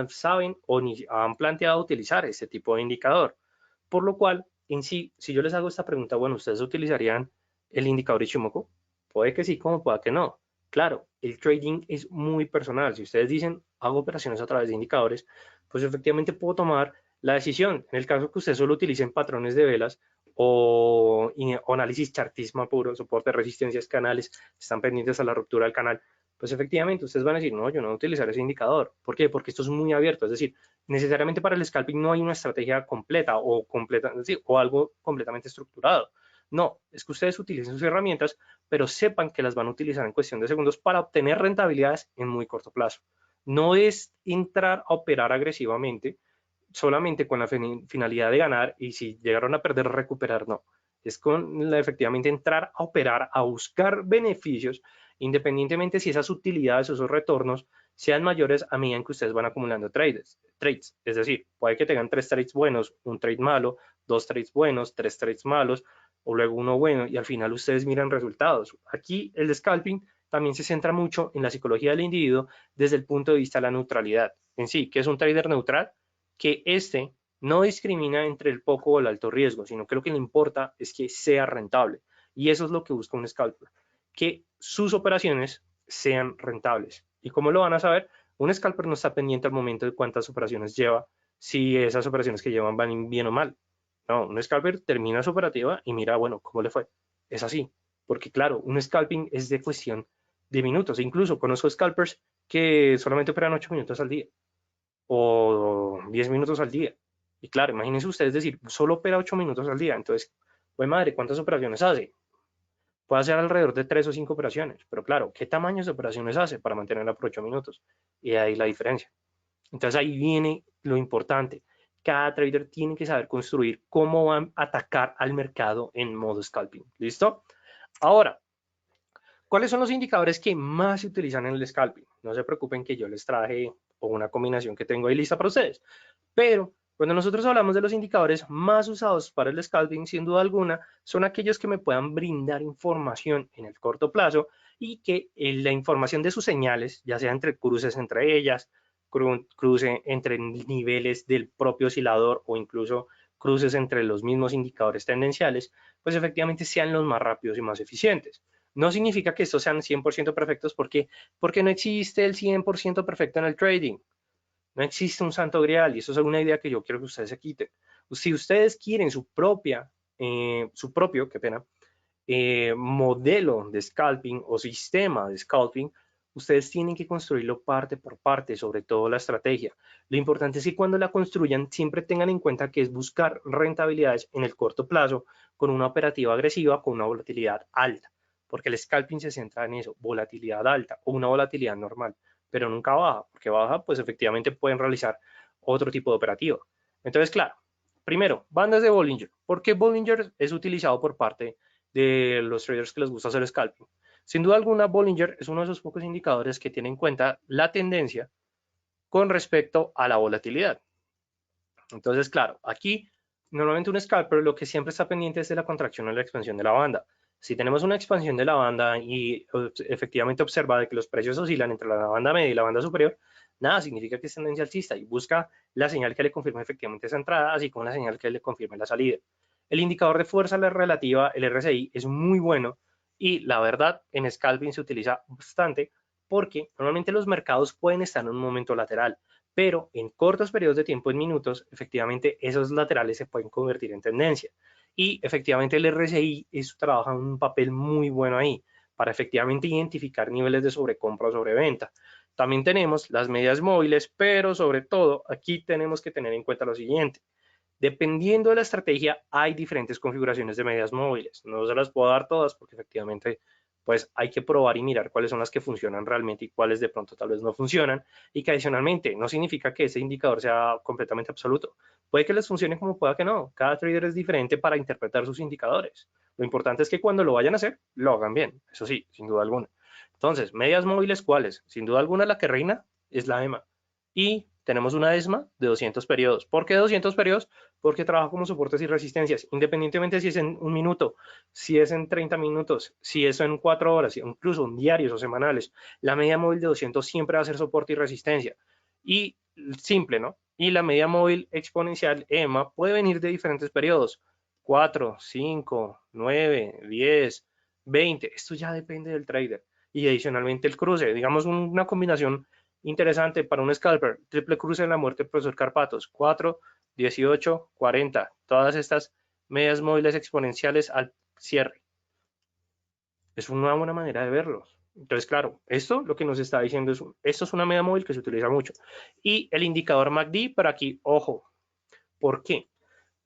saben o ni han planteado utilizar este tipo de indicador. Por lo cual, en sí, si yo les hago esta pregunta, bueno, ¿ustedes utilizarían el indicador Ichimoku? Puede que sí, como pueda que no. Claro, el trading es muy personal. Si ustedes dicen, hago operaciones a través de indicadores, pues efectivamente puedo tomar la decisión. En el caso que ustedes solo utilicen patrones de velas o análisis chartismo puro, soporte, resistencias, canales, están pendientes a la ruptura del canal, pues efectivamente ustedes van a decir, no, yo no voy a utilizar ese indicador. ¿Por qué? Porque esto es muy abierto. Es decir, necesariamente para el scalping no hay una estrategia completa, es decir, o algo completamente estructurado. No, es que ustedes utilicen sus herramientas, pero sepan que las van a utilizar en cuestión de segundos para obtener rentabilidades en muy corto plazo. No es entrar a operar agresivamente solamente con la finalidad de ganar y si llegaron a perder, recuperar, no. Es con efectivamente entrar a operar, a buscar beneficios, independientemente si esas utilidades o esos retornos sean mayores a medida que ustedes van acumulando trades. Es decir, puede que tengan 3 trades buenos, un trade malo, 2 trades buenos, 3 trades malos, o luego uno bueno, y al final ustedes miran resultados. Aquí el scalping también se centra mucho en la psicología del individuo desde el punto de vista de la neutralidad. En sí, ¿qué es un trader neutral? Que este no discrimina entre el poco o el alto riesgo, sino que lo que le importa es que sea rentable. Y eso es lo que busca un scalper, que sus operaciones sean rentables. ¿Y cómo lo van a saber? Un scalper no está pendiente al momento de cuántas operaciones lleva, si esas operaciones que llevan van bien o mal. No, un scalper termina su operativa y mira, bueno, ¿cómo le fue? Es así, porque claro, un scalping es de cuestión de minutos. Incluso conozco scalpers que solamente operan 8 minutos al día o 10 minutos al día. Y claro, imagínense ustedes decir, solo opera 8 minutos al día. Entonces, pues madre, ¿cuántas operaciones hace? Puede hacer alrededor de 3 o 5 operaciones. Pero claro, ¿qué tamaños de operaciones hace para mantenerla por 8 minutos? Y ahí la diferencia. Entonces ahí viene lo importante. Cada trader tiene que saber construir cómo van a atacar al mercado en modo scalping. ¿Listo? Ahora, ¿cuáles son los indicadores que más se utilizan en el scalping? No se preocupen que yo les traje una combinación que tengo ahí lista para ustedes. Pero cuando nosotros hablamos de los indicadores más usados para el scalping, sin duda alguna, son aquellos que me puedan brindar información en el corto plazo y que la información de sus señales, ya sea entre cruces entre ellas, cruce entre niveles del propio oscilador o incluso cruces entre los mismos indicadores tendenciales, pues efectivamente sean los más rápidos y más eficientes. No significa que estos sean 100% perfectos porque no existe el 100% perfecto en el trading. No existe un santo grial y eso es una idea que yo quiero que ustedes se quiten. Si ustedes quieren su propio, qué pena, modelo de scalping o sistema de scalping, ustedes tienen que construirlo parte por parte, sobre todo la estrategia. Lo importante es que cuando la construyan siempre tengan en cuenta que es buscar rentabilidades en el corto plazo con una operativa agresiva, con una volatilidad alta, porque el scalping se centra en eso, volatilidad alta o una volatilidad normal, pero nunca baja, porque baja, pues efectivamente pueden realizar otro tipo de operativa. Entonces, claro, primero, bandas de Bollinger. ¿Por qué Bollinger es utilizado por parte de los traders que les gusta hacer scalping? Sin duda alguna, Bollinger es uno de esos pocos indicadores que tiene en cuenta la tendencia con respecto a la volatilidad. Entonces, claro, aquí normalmente un scalper lo que siempre está pendiente es de la contracción o la expansión de la banda. Si tenemos una expansión de la banda y efectivamente observa de que los precios oscilan entre la banda media y la banda superior, nada, significa que es tendencia alcista y busca la señal que le confirme efectivamente esa entrada, así como la señal que le confirme la salida. El indicador de fuerza relativa, el RSI, es muy bueno y la verdad en scalping se utiliza bastante porque normalmente los mercados pueden estar en un momento lateral, pero en cortos periodos de tiempo, en minutos, efectivamente esos laterales se pueden convertir en tendencia. y efectivamente el RSI trabaja un papel muy bueno ahí para efectivamente identificar niveles de sobrecompra o sobreventa. También tenemos las medias móviles, pero sobre todo aquí tenemos que tener en cuenta lo siguiente. Dependiendo de la estrategia, hay diferentes configuraciones de medias móviles. No se las puedo dar todas porque efectivamente pues hay que probar y mirar cuáles son las que funcionan realmente y cuáles de pronto tal vez no funcionan, y que adicionalmente no significa que ese indicador sea completamente absoluto. Puede que les funcione como pueda que no. Cada trader es diferente para interpretar sus indicadores. Lo importante es que cuando lo vayan a hacer, lo hagan bien. Eso sí, sin duda alguna. Entonces, medias móviles, ¿cuáles? Sin duda alguna la que reina es la EMA. Y tenemos una ESMA de 200 periodos. ¿Por qué 200 periodos? Porque trabaja como soportes y resistencias, independientemente si es en un minuto, si es en 30 minutos, si es en 4 horas, incluso en diarios o semanales. La media móvil de 200 siempre va a ser soporte y resistencia. Y simple, ¿no? Y la media móvil exponencial EMA puede venir de diferentes periodos. 4, 5, 9, 10, 20. Esto ya depende del trader. Y adicionalmente el cruce, digamos una combinación interesante para un scalper, triple cruce en la muerte del profesor Carpatos, 4, 18, 40, todas estas medias móviles exponenciales al cierre. Es una buena manera de verlos. Entonces, claro, esto lo que nos está diciendo es, esto es una media móvil que se utiliza mucho. Y el indicador MACD, pero aquí, ojo, ¿por qué?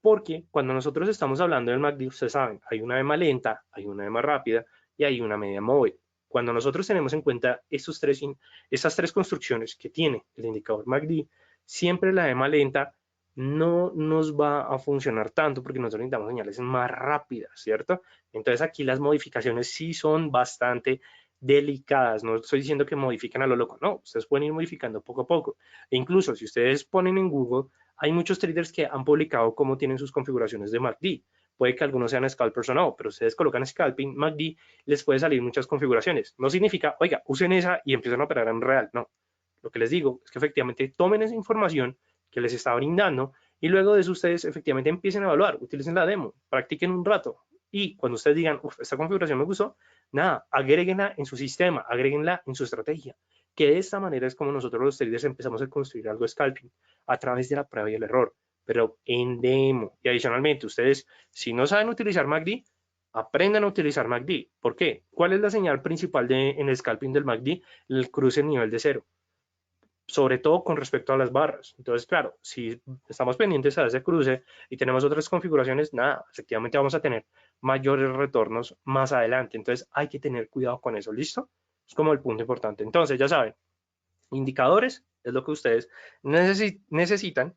Porque cuando nosotros estamos hablando del MACD, ustedes saben, hay una EMA lenta, hay una EMA rápida y hay una media móvil. Cuando nosotros tenemos en cuenta estas tres construcciones que tiene el indicador MACD, siempre la EMA lenta no nos va a funcionar tanto porque nosotros necesitamos señales más rápidas, ¿cierto? Entonces aquí las modificaciones sí son bastante delicadas. No estoy diciendo que modifiquen a lo loco, no, ustedes pueden ir modificando poco a poco. E incluso si ustedes ponen en Google, hay muchos traders que han publicado cómo tienen sus configuraciones de MACD. Puede que algunos sean scalpers o no, pero ustedes colocan scalping, MACD, les puede salir muchas configuraciones. No significa, oiga, usen esa y empiezan a operar en real, no. Lo que les digo es que efectivamente tomen esa información que les está brindando y luego de eso ustedes efectivamente empiecen a evaluar, utilicen la demo, practiquen un rato y cuando ustedes digan, esta configuración me gustó, nada, agréguenla en su sistema, agréguenla en su estrategia, que de esta manera es como nosotros los traders empezamos a construir algo scalping a través de la prueba y el error, pero en demo. Y adicionalmente, ustedes, si no saben utilizar MACD, aprendan a utilizar MACD. ¿Por qué? ¿Cuál es la señal principal en el scalping del MACD? El cruce en nivel de cero, sobre todo con respecto a las barras. Entonces, claro, si estamos pendientes a ese cruce y tenemos otras configuraciones, nada, efectivamente vamos a tener mayores retornos más adelante. Entonces, hay que tener cuidado con eso, ¿listo? Es como el punto importante. Entonces, ya saben, indicadores es lo que ustedes necesitan,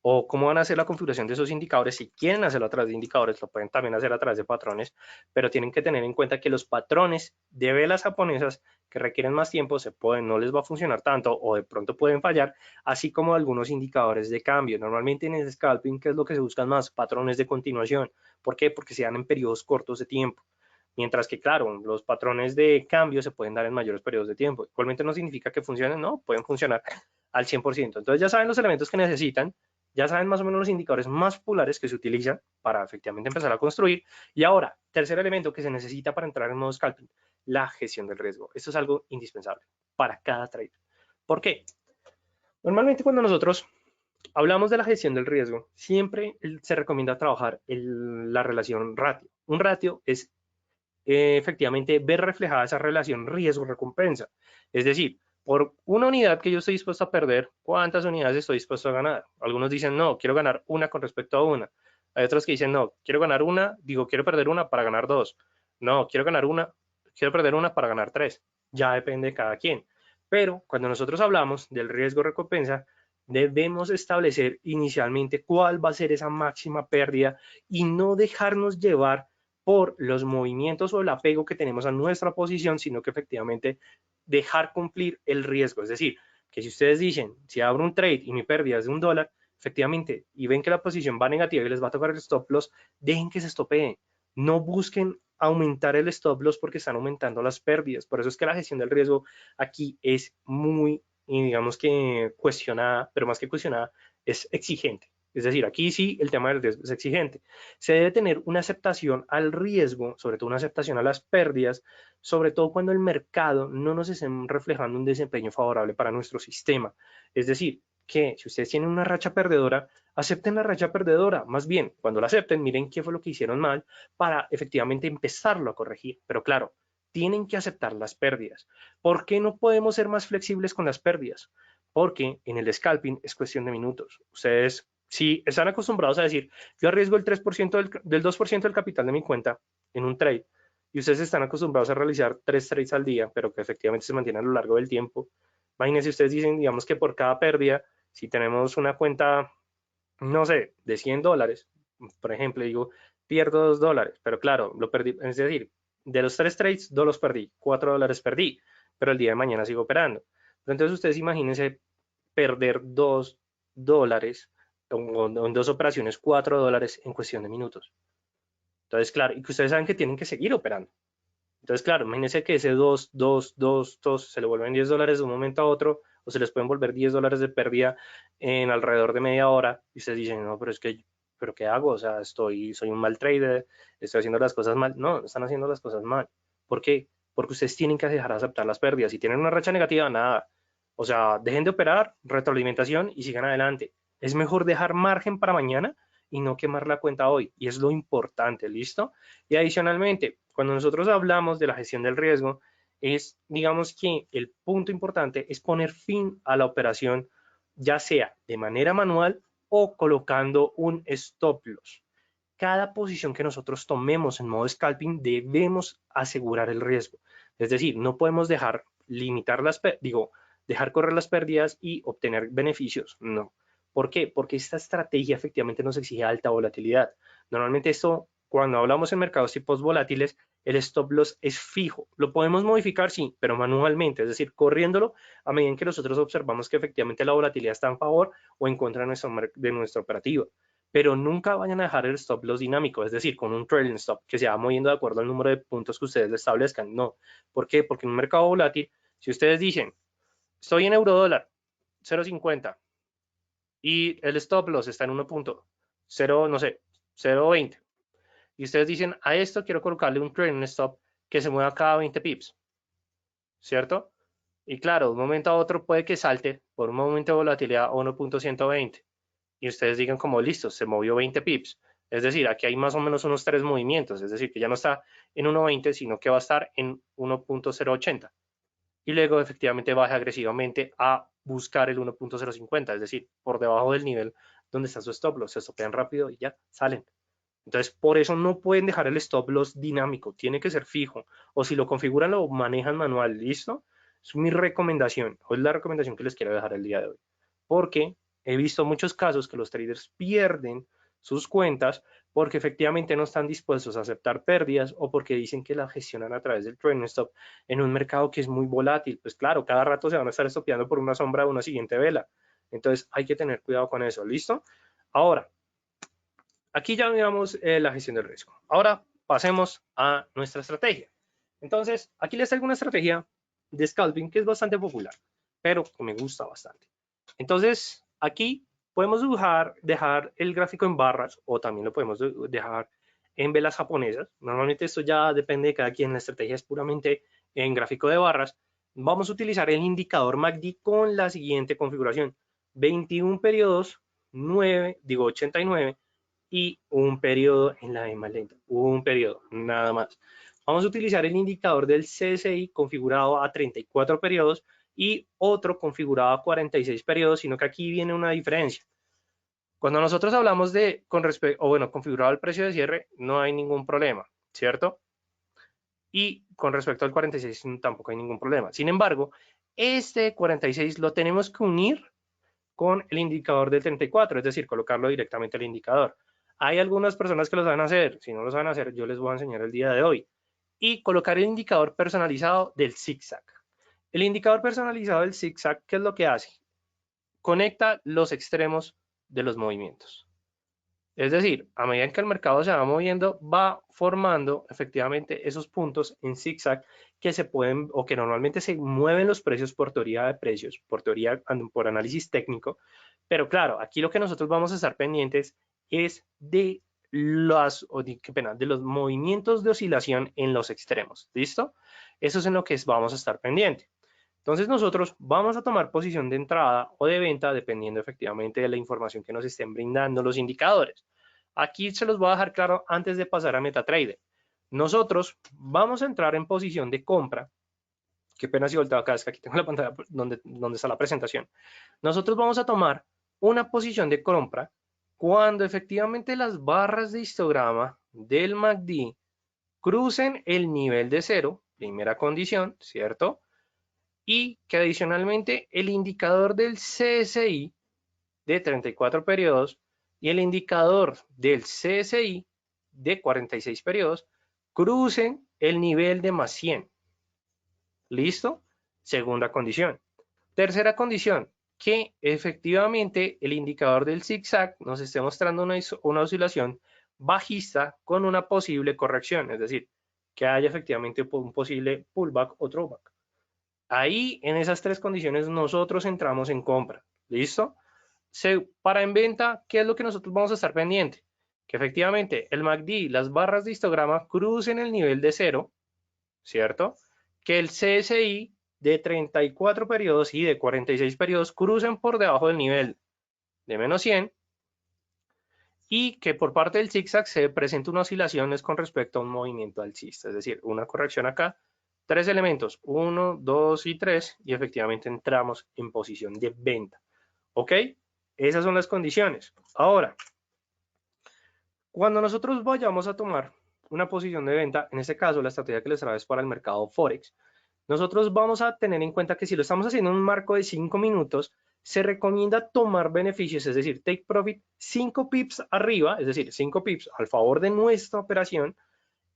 o cómo van a hacer la configuración de esos indicadores. Si quieren hacerlo a través de indicadores, lo pueden también hacer a través de patrones, pero tienen que tener en cuenta que los patrones de velas japonesas que requieren más tiempo no les va a funcionar tanto o de pronto pueden fallar, así como algunos indicadores de cambio. Normalmente en el scalping, ¿qué es lo que se buscan más? Patrones de continuación. ¿Por qué? Porque se dan en periodos cortos de tiempo. Mientras que, claro, los patrones de cambio se pueden dar en mayores periodos de tiempo. Igualmente no significa que funcionen, no, pueden funcionar al 100%. Entonces ya saben los elementos que necesitan, ya saben más o menos los indicadores más populares que se utilizan para efectivamente empezar a construir. Y ahora, tercer elemento que se necesita para entrar en modo scalping, la gestión del riesgo. Esto es algo indispensable para cada trader. ¿Por qué? Normalmente cuando nosotros hablamos de la gestión del riesgo, siempre se recomienda trabajar la relación ratio. Un ratio es efectivamente ver reflejada esa relación riesgo-recompensa. Es decir, por una unidad que yo estoy dispuesto a perder, ¿cuántas unidades estoy dispuesto a ganar? Algunos dicen, no, quiero ganar una con respecto a una. Hay otros que dicen, no, quiero ganar una, quiero perder una para ganar dos. No, quiero perder una para ganar tres. Ya depende de cada quien. Pero cuando nosotros hablamos del riesgo-recompensa, debemos establecer inicialmente cuál va a ser esa máxima pérdida y no dejarnos llevar por los movimientos o el apego que tenemos a nuestra posición, sino que efectivamente dejar cumplir el riesgo. Es decir, que si ustedes dicen, si abro un trade y mi pérdida es de $1, efectivamente, y ven que la posición va negativa y les va a tocar el stop loss, dejen que se estopeen. No busquen aumentar el stop loss porque están aumentando las pérdidas. Por eso es que la gestión del riesgo aquí es muy, digamos que cuestionada, pero más que cuestionada, es exigente. Es decir, aquí sí el tema del riesgo es exigente. Se debe tener una aceptación al riesgo, sobre todo una aceptación a las pérdidas, sobre todo cuando el mercado no nos esté reflejando un desempeño favorable para nuestro sistema. Es decir, que si ustedes tienen una racha perdedora, acepten la racha perdedora. Más bien, cuando la acepten, miren qué fue lo que hicieron mal para efectivamente empezarlo a corregir. Pero claro, tienen que aceptar las pérdidas. ¿Por qué no podemos ser más flexibles con las pérdidas? Porque en el scalping es cuestión de minutos. Ustedes, si están acostumbrados a decir, yo arriesgo el 3% del 2% del capital de mi cuenta en un trade, y ustedes están acostumbrados a realizar 3 trades al día, pero que efectivamente se mantienen a lo largo del tiempo, imagínense, ustedes dicen, digamos que por cada pérdida, si tenemos una cuenta, no sé, de $100, por ejemplo, digo, pierdo $2, pero claro, lo perdí, es decir, de los 3 trades, 2 los perdí, $4 perdí, pero el día de mañana sigo operando. Pero entonces ustedes imagínense perder $2 o en 2 operaciones, $4 en cuestión de minutos. Entonces, claro, y que ustedes saben que tienen que seguir operando. Entonces, claro, imagínense que ese 2 se le vuelven $10 de un momento a otro, o se les pueden volver $10 de pérdida en alrededor de media hora, y ustedes dicen, no, pero es que, ¿pero qué hago? O sea, soy un mal trader, estoy haciendo las cosas mal. No, no están haciendo las cosas mal. ¿Por qué? Porque ustedes tienen que dejar de aceptar las pérdidas. Si tienen una racha negativa, nada. O sea, dejen de operar, retroalimentación y sigan adelante. Es mejor dejar margen para mañana y no quemar la cuenta hoy. Y es lo importante, ¿listo? Y adicionalmente, cuando nosotros hablamos de la gestión del riesgo, es, digamos que el punto importante es poner fin a la operación, ya sea de manera manual o colocando un stop loss. Cada posición que nosotros tomemos en modo scalping debemos asegurar el riesgo. Es decir, no podemos dejar limitar dejar correr las pérdidas y obtener beneficios. No. ¿Por qué? Porque esta estrategia efectivamente nos exige alta volatilidad. Normalmente esto, cuando hablamos en mercados tipos volátiles, el stop loss es fijo. Lo podemos modificar, sí, pero manualmente, es decir, corriéndolo a medida que nosotros observamos que efectivamente la volatilidad está en favor o en contra de nuestra operativa. Pero nunca vayan a dejar el stop loss dinámico, es decir, con un trailing stop que se va moviendo de acuerdo al número de puntos que ustedes le establezcan. No. ¿Por qué? Porque en un mercado volátil, si ustedes dicen, estoy en euro dólar, 0.50, y el stop loss está en 1.0, no sé, 0.20, y ustedes dicen, a esto quiero colocarle un trailing stop que se mueva cada 20 pips, ¿cierto? Y claro, de un momento a otro puede que salte por un momento de volatilidad a 1.120 y ustedes digan como listo, se movió 20 pips. Es decir, aquí hay más o menos unos 3 movimientos, es decir, que ya no está en 1.20, sino que va a estar en 1.080. Y luego efectivamente baja agresivamente a buscar el 1.050, es decir, por debajo del nivel donde está su stop loss, se stopean rápido y ya salen. Entonces, por eso no pueden dejar el stop loss dinámico, tiene que ser fijo. O si lo configuran, lo manejan manual, ¿listo? Es mi recomendación, o es la recomendación que les quiero dejar el día de hoy. Porque he visto muchos casos que los traders pierden sus cuentas porque efectivamente no están dispuestos a aceptar pérdidas o porque dicen que la gestionan a través del trailing stop en un mercado que es muy volátil. Pues claro, cada rato se van a estar estopeando por una sombra de una siguiente vela. Entonces hay que tener cuidado con eso, ¿listo? Ahora, aquí ya veamos la gestión del riesgo. Ahora pasemos a nuestra estrategia. Entonces, aquí les traigo una estrategia de scalping que es bastante popular, pero que me gusta bastante. Entonces, aquí podemos dejar el gráfico en barras o también lo podemos dejar en velas japonesas. Normalmente esto ya depende de cada quien. La estrategia es puramente en gráfico de barras. Vamos a utilizar el indicador MACD con la siguiente configuración. 21 periodos, 89 y un periodo en la EMA lenta, un periodo, nada más. Vamos a utilizar el indicador del CSI configurado a 34 periodos y otro configurado a 46 periodos, sino que aquí viene una diferencia. Cuando nosotros hablamos de, configurado al precio de cierre, no hay ningún problema, ¿cierto? Y con respecto al 46 tampoco hay ningún problema. Sin embargo, este 46 lo tenemos que unir con el indicador del 34, es decir, colocarlo directamente al indicador. Hay algunas personas que lo saben hacer, si no lo saben hacer, yo les voy a enseñar el día de hoy. Y colocar el indicador personalizado del zigzag. El indicador personalizado del zigzag, ¿qué es lo que hace? Conecta los extremos de los movimientos. Es decir, a medida que el mercado se va moviendo, va formando efectivamente esos puntos en zigzag que se pueden o que normalmente se mueven los precios por teoría de precios, por análisis técnico. Pero claro, aquí lo que nosotros vamos a estar pendientes es de los movimientos de oscilación en los extremos. ¿Listo? Eso es en lo que vamos a estar pendiente. Entonces nosotros vamos a tomar posición de entrada o de venta dependiendo efectivamente de la información que nos estén brindando los indicadores. Aquí se los voy a dejar claro antes de pasar a MetaTrader. Nosotros vamos a entrar en posición de compra. Qué pena si volteo acá, es que aquí tengo la pantalla donde está la presentación. Nosotros vamos a tomar una posición de compra cuando efectivamente las barras de histograma del MACD crucen el nivel de cero, primera condición, ¿cierto? Y que adicionalmente el indicador del CSI de 34 periodos y el indicador del CSI de 46 periodos crucen el nivel de más 100. ¿Listo? Segunda condición. Tercera condición, que efectivamente el indicador del zigzag nos esté mostrando una oscilación bajista con una posible corrección, es decir, que haya efectivamente un posible pullback o throwback. Ahí, en esas tres condiciones, nosotros entramos en compra. ¿Listo? Para en venta, ¿qué es lo que nosotros vamos a estar pendiente? Que efectivamente el MACD, las barras de histograma crucen el nivel de cero, ¿cierto? Que el CSI de 34 periodos y de 46 periodos crucen por debajo del nivel de menos 100 y que por parte del zigzag se presenta una oscilación con respecto a un movimiento alcista, es decir, una corrección acá, tres elementos, 1, 2 y 3, y efectivamente entramos en posición de venta. ¿Ok? Esas son las condiciones. Ahora, cuando nosotros vayamos a tomar una posición de venta, en este caso la estrategia que les traigo es para el mercado Forex, nosotros vamos a tener en cuenta que si lo estamos haciendo en un marco de 5 minutos, se recomienda tomar beneficios, es decir, take profit 5 pips arriba, es decir, 5 pips al favor de nuestra operación.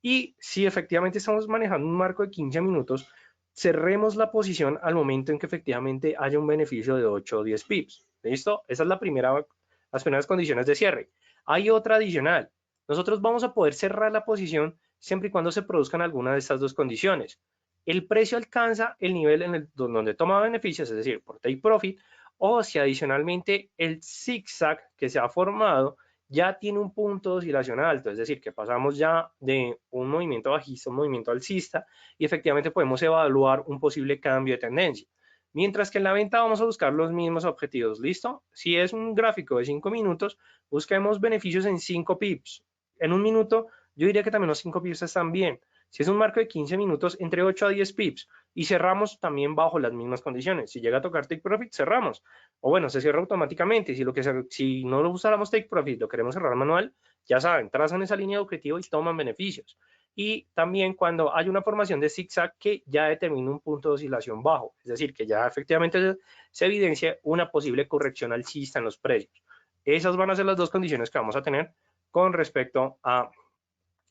Y si efectivamente estamos manejando un marco de 15 minutos, cerremos la posición al momento en que efectivamente haya un beneficio de 8 o 10 pips. ¿Listo? Esa es las primeras condiciones de cierre. Hay otra adicional. Nosotros vamos a poder cerrar la posición siempre y cuando se produzcan alguna de estas dos condiciones. El precio alcanza el nivel donde toma beneficios, es decir, por take profit, o si adicionalmente el zigzag que se ha formado ya tiene un punto de oscilación alto, es decir, que pasamos ya de un movimiento bajista a un movimiento alcista y efectivamente podemos evaluar un posible cambio de tendencia. Mientras que en la venta vamos a buscar los mismos objetivos, ¿listo? Si es un gráfico de 5 minutos, busquemos beneficios en 5 pips. En un minuto, yo diría que también los 5 pips están bien. Si es un marco de 15 minutos, entre 8 a 10 pips. Y cerramos también bajo las mismas condiciones. Si llega a tocar take profit, cerramos. O bueno, se cierra automáticamente. Si no lo usáramos take profit, lo queremos cerrar manual, ya saben, trazan esa línea de objetivo y toman beneficios. Y también cuando hay una formación de zigzag que ya determina un punto de oscilación bajo, es decir, que ya efectivamente se evidencia una posible corrección alcista en los precios. Esas van a ser las dos condiciones que vamos a tener con respecto a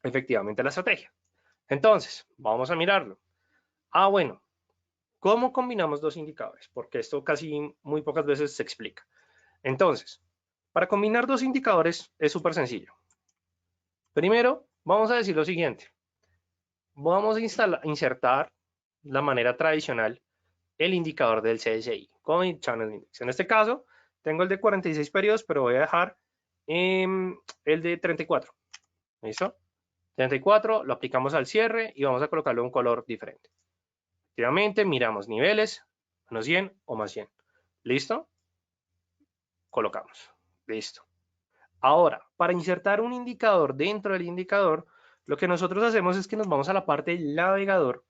efectivamente la estrategia. Entonces, vamos a mirarlo. Bueno, ¿cómo combinamos dos indicadores? Porque esto casi muy pocas veces se explica. Entonces, para combinar dos indicadores es súper sencillo. Primero, vamos a decir lo siguiente. Vamos a insertar la manera tradicional el indicador del CSI, Coin Channel Index. En este caso, tengo el de 46 periodos, pero voy a dejar el de 34. ¿Listo? 34, lo aplicamos al cierre y vamos a colocarlo en un color diferente. Efectivamente, miramos niveles, menos 100 o más 100. ¿Listo? Colocamos. Listo. Ahora, para insertar un indicador dentro del indicador, lo que nosotros hacemos es que nos vamos a la parte del navegador,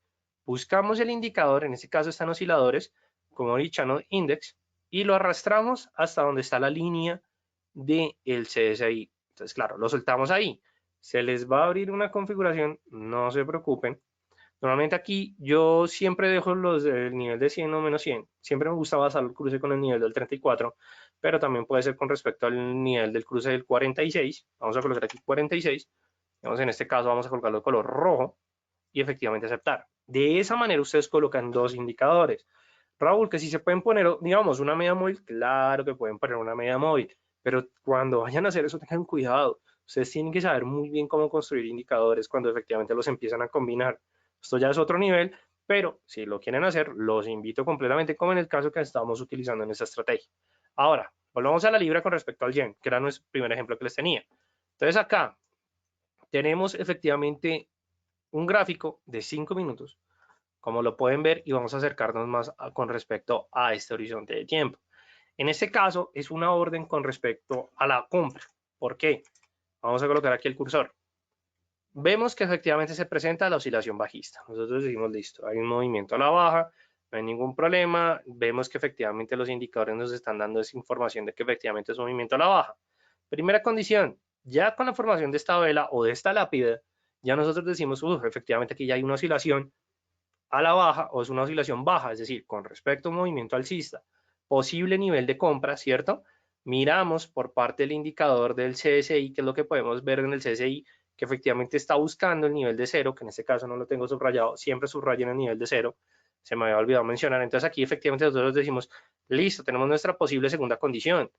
buscamos el indicador, en este caso están osciladores, como el Channel Index, y lo arrastramos hasta donde está la línea del CSI. Entonces, claro, lo soltamos ahí. Se les va a abrir una configuración, no se preocupen. Normalmente aquí yo siempre dejo el nivel de 100 o menos 100. Siempre me gusta basar el cruce con el nivel del 34, pero también puede ser con respecto al nivel del cruce del 46. Vamos a colocar aquí 46. Digamos, en este caso vamos a colocarlo de color rojo y efectivamente aceptar. De esa manera ustedes colocan dos indicadores. Raúl, que si se pueden poner, digamos, una media móvil, claro que pueden poner una media móvil, pero cuando vayan a hacer eso tengan cuidado. Ustedes tienen que saber muy bien cómo construir indicadores cuando efectivamente los empiezan a combinar. Esto ya es otro nivel, pero si lo quieren hacer, los invito completamente, como en el caso que estamos utilizando en esta estrategia. Ahora, volvamos a la libra con respecto al yen, que era nuestro primer ejemplo que les tenía. Entonces acá, tenemos efectivamente un gráfico de 5 minutos, como lo pueden ver, y vamos a acercarnos más con respecto a este horizonte de tiempo. En este caso es una orden con respecto a la compra. ¿Por qué? Vamos a colocar aquí el cursor. Vemos que efectivamente se presenta la oscilación bajista. Nosotros decimos, listo, hay un movimiento a la baja, no hay ningún problema. Vemos que efectivamente los indicadores nos están dando esa información de que efectivamente es un movimiento a la baja. Primera condición, ya con la formación de esta vela o de esta lápida, ya nosotros decimos, efectivamente aquí ya hay una oscilación a la baja o es una oscilación baja, es decir, con respecto a un movimiento alcista, posible nivel de compra, ¿cierto? Miramos por parte del indicador del CSI, que es lo que podemos ver en el CSI, que efectivamente está buscando el nivel de cero, que en este caso no lo tengo subrayado, siempre subrayen el nivel de cero, se me había olvidado mencionar. Entonces aquí efectivamente nosotros decimos, listo, tenemos nuestra posible segunda condición.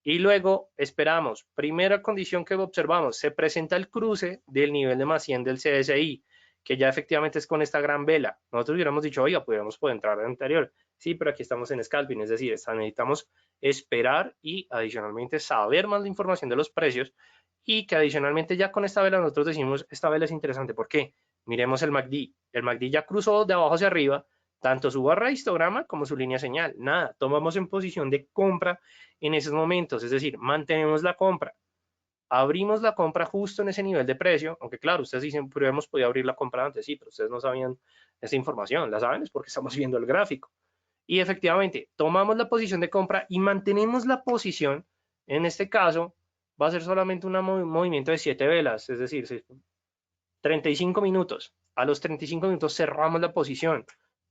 Y luego esperamos, primera condición que observamos, se presenta el cruce del nivel de más 100 del CSI, que ya efectivamente es con esta gran vela. Nosotros hubiéramos dicho, oiga, pudiéramos poder entrar al anterior. Sí, pero aquí estamos en scalping, es decir, necesitamos esperar y adicionalmente saber más la información de los precios, y que adicionalmente ya con esta vela nosotros decimos, esta vela es interesante. ¿Por qué? Miremos el MACD. El MACD ya cruzó de abajo hacia arriba, tanto su barra de histograma como su línea señal. Nada, tomamos en posición de compra en esos momentos, es decir, mantenemos la compra. Abrimos la compra justo en ese nivel de precio, aunque claro, ustedes dicen, pero hemos podido abrir la compra antes, sí, pero ustedes no sabían esa información, la saben es porque estamos viendo el gráfico. Y efectivamente, tomamos la posición de compra y mantenemos la posición. En este caso, va a ser solamente un movimiento de 7 velas, es decir, 35 minutos. A los 35 minutos cerramos la posición.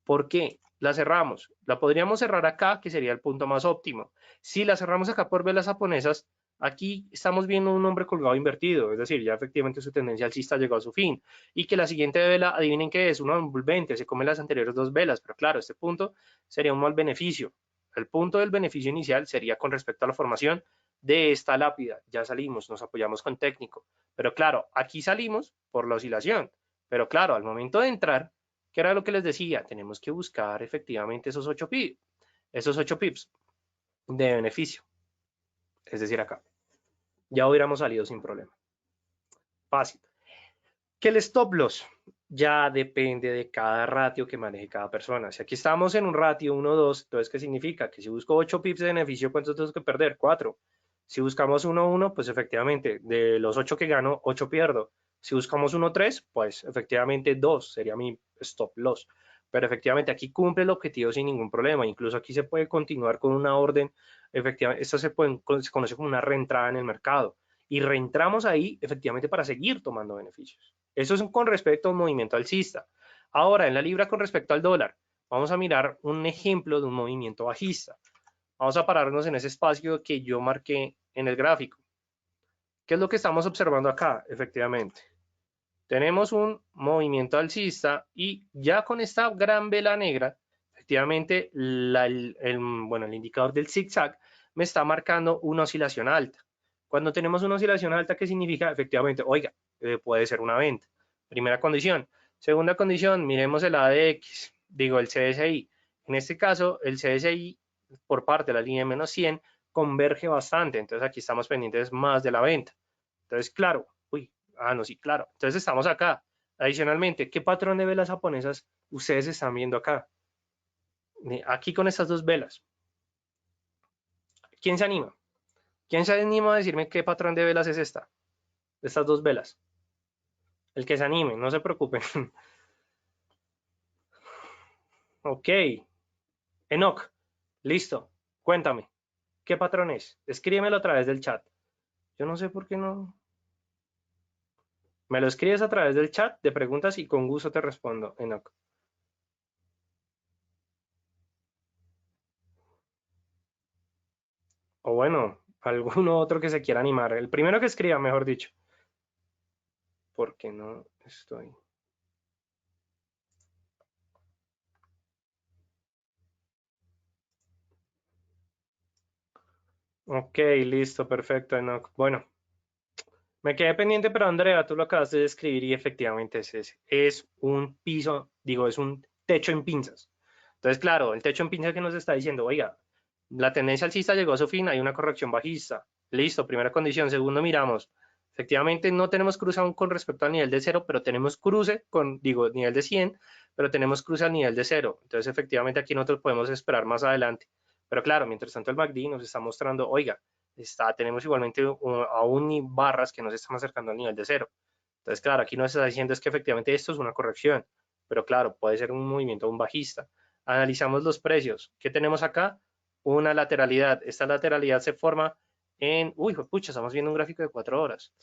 ¿Por qué? La cerramos. La podríamos cerrar acá, que sería el punto más óptimo. Si la cerramos acá por velas japonesas, aquí estamos viendo un hombre colgado invertido, es decir, ya efectivamente su tendencia alcista llegó a su fin. Y que la siguiente vela, adivinen qué es, una envolvente, se come las anteriores dos velas, pero claro, este punto sería un mal beneficio. El punto del beneficio inicial sería con respecto a la formación de esta lápida. Ya salimos, nos apoyamos con técnico. Pero claro, aquí salimos por la oscilación. Pero claro, al momento de entrar, ¿qué era lo que les decía? Tenemos que buscar efectivamente esos 8 pips, de beneficio. Es decir, acá. Ya hubiéramos salido sin problema. Fácil. Que el stop loss ya depende de cada ratio que maneje cada persona. Si aquí estamos en un ratio 1, 2, entonces ¿qué significa? Que si busco 8 pips de beneficio, ¿cuántos tengo que perder? 4. Si buscamos 1, 1, pues efectivamente, de los 8 que gano, 8 pierdo. Si buscamos 1, 3, pues efectivamente 2 sería mi stop loss. Pero efectivamente aquí cumple el objetivo sin ningún problema. Incluso aquí se puede continuar con una orden. Efectivamente, esto se conoce como una reentrada en el mercado. Y reentramos ahí efectivamente para seguir tomando beneficios. Eso es con respecto a un movimiento alcista. Ahora, en la libra con respecto al dólar, vamos a mirar un ejemplo de un movimiento bajista. Vamos a pararnos en ese espacio que yo marqué en el gráfico. ¿Qué es lo que estamos observando acá? Efectivamente, tenemos un movimiento alcista y ya con esta gran vela negra, efectivamente, el indicador del zigzag me está marcando una oscilación alta. Cuando tenemos una oscilación alta, ¿qué significa? Efectivamente, oiga, puede ser una venta. Primera condición. Segunda condición, miremos el ADX, digo el CSI. En este caso, el CSI por parte de la línea de menos 100 converge bastante. Entonces aquí estamos pendientes más de la venta. Entonces, claro, no, sí, claro. Entonces estamos acá. Adicionalmente, ¿qué patrón de velas japonesas ustedes están viendo acá? Aquí con estas dos velas. ¿Quién se anima? ¿Quién se anima a decirme qué patrón de velas es esta? Estas dos velas. El que se anime, no se preocupen. Ok. Enoch, listo. Cuéntame. ¿Qué patrón es? Escríbemelo a través del chat. Yo no sé por qué no. Me lo escribes a través del chat de preguntas y con gusto te respondo, Enoch. O bueno, alguno otro que se quiera animar. El primero que escriba, mejor dicho. Porque no estoy. Ok, listo, perfecto, Enoch. Bueno, me quedé pendiente, pero Andrea, tú lo acabas de describir y efectivamente es ese. Es un piso, digo, es un techo en pinzas. Entonces, claro, el techo en pinzas que nos está diciendo, oiga, la tendencia alcista llegó a su fin, hay una corrección bajista. Listo, primera condición. Segundo, miramos. Efectivamente, no tenemos cruce aún con respecto al nivel de cero, pero tenemos cruce con, digo, nivel de 100 pero tenemos cruce al nivel de 0. Entonces, efectivamente, aquí nosotros podemos esperar más adelante. Pero claro, mientras tanto el MACD nos está mostrando, oiga, tenemos igualmente aún barras que nos están acercando al nivel de 0. Entonces, claro, aquí nos está diciendo es que efectivamente esto es una corrección, pero claro, puede ser un movimiento un bajista. Analizamos los precios. ¿Qué tenemos acá? Una lateralidad. Esta lateralidad se forma en, uy, pucha, estamos viendo un gráfico de 4 horas.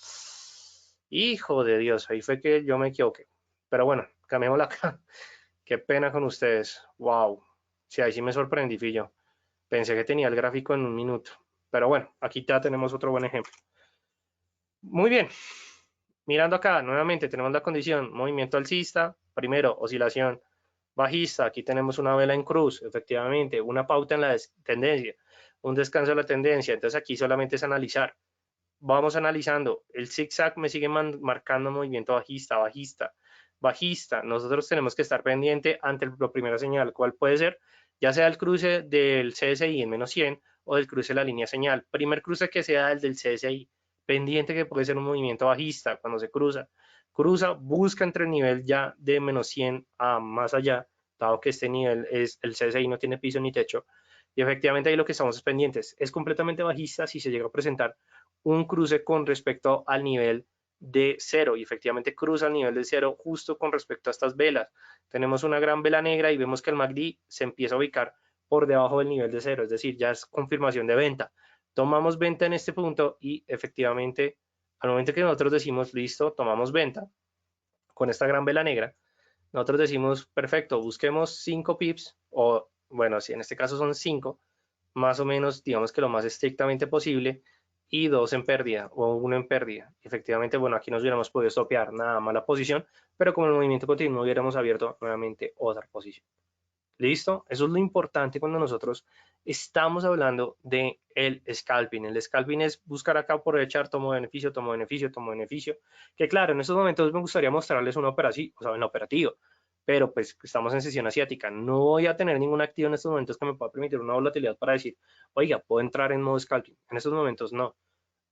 Hijo de Dios, ahí fue que yo me equivoqué. Pero bueno, cambiémosla acá. Qué pena con ustedes. Wow. Sí, ahí sí me sorprendí, Fillo. Pensé que tenía el gráfico en un minuto. Pero bueno, aquí ya tenemos otro buen ejemplo. Muy bien. Mirando acá, nuevamente tenemos la condición, movimiento alcista, primero, oscilación bajista, aquí tenemos una vela en cruz, efectivamente, una pauta en la tendencia, un descanso de la tendencia, entonces aquí solamente es analizar. Vamos analizando, el zigzag me sigue marcando movimiento bajista, bajista, bajista. Nosotros tenemos que estar pendiente ante la primera señal, ¿cuál puede ser? Ya sea el cruce del CSI en menos 100 o del cruce de la línea señal. Primer cruce que sea el del CSI, pendiente que puede ser un movimiento bajista cuando se cruza. Cruza, busca entre el nivel ya de menos 100 a más allá, dado que este nivel es el CSI no tiene piso ni techo. Y efectivamente ahí lo que estamos pendientes es completamente bajista si se llega a presentar un cruce con respecto al nivel de 0 y efectivamente cruza el nivel de 0 justo con respecto a estas velas. Tenemos una gran vela negra y vemos que el MACD se empieza a ubicar por debajo del nivel de 0, es decir, ya es confirmación de venta. Tomamos venta en este punto y efectivamente al momento que nosotros decimos listo, tomamos venta con esta gran vela negra, nosotros decimos perfecto, busquemos 5 pips o bueno, si en este caso son 5, más o menos, digamos que lo más estrictamente posible, y 2 en pérdida o 1 en pérdida. Efectivamente, bueno, aquí nos hubiéramos podido stopear nada mala posición, pero como el movimiento continuo hubiéramos abierto nuevamente otra posición. ¿Listo? Eso es lo importante cuando nosotros estamos hablando de el scalping. El scalping es buscar acá por echar tomo beneficio, tomo beneficio, tomo beneficio. Que claro, en estos momentos me gustaría mostrarles una operación, o sea, en operativo, pero pues estamos en sesión asiática. No voy a tener ningún activo en estos momentos que me pueda permitir una volatilidad para decir, oiga, puedo entrar en modo scalping. En estos momentos no.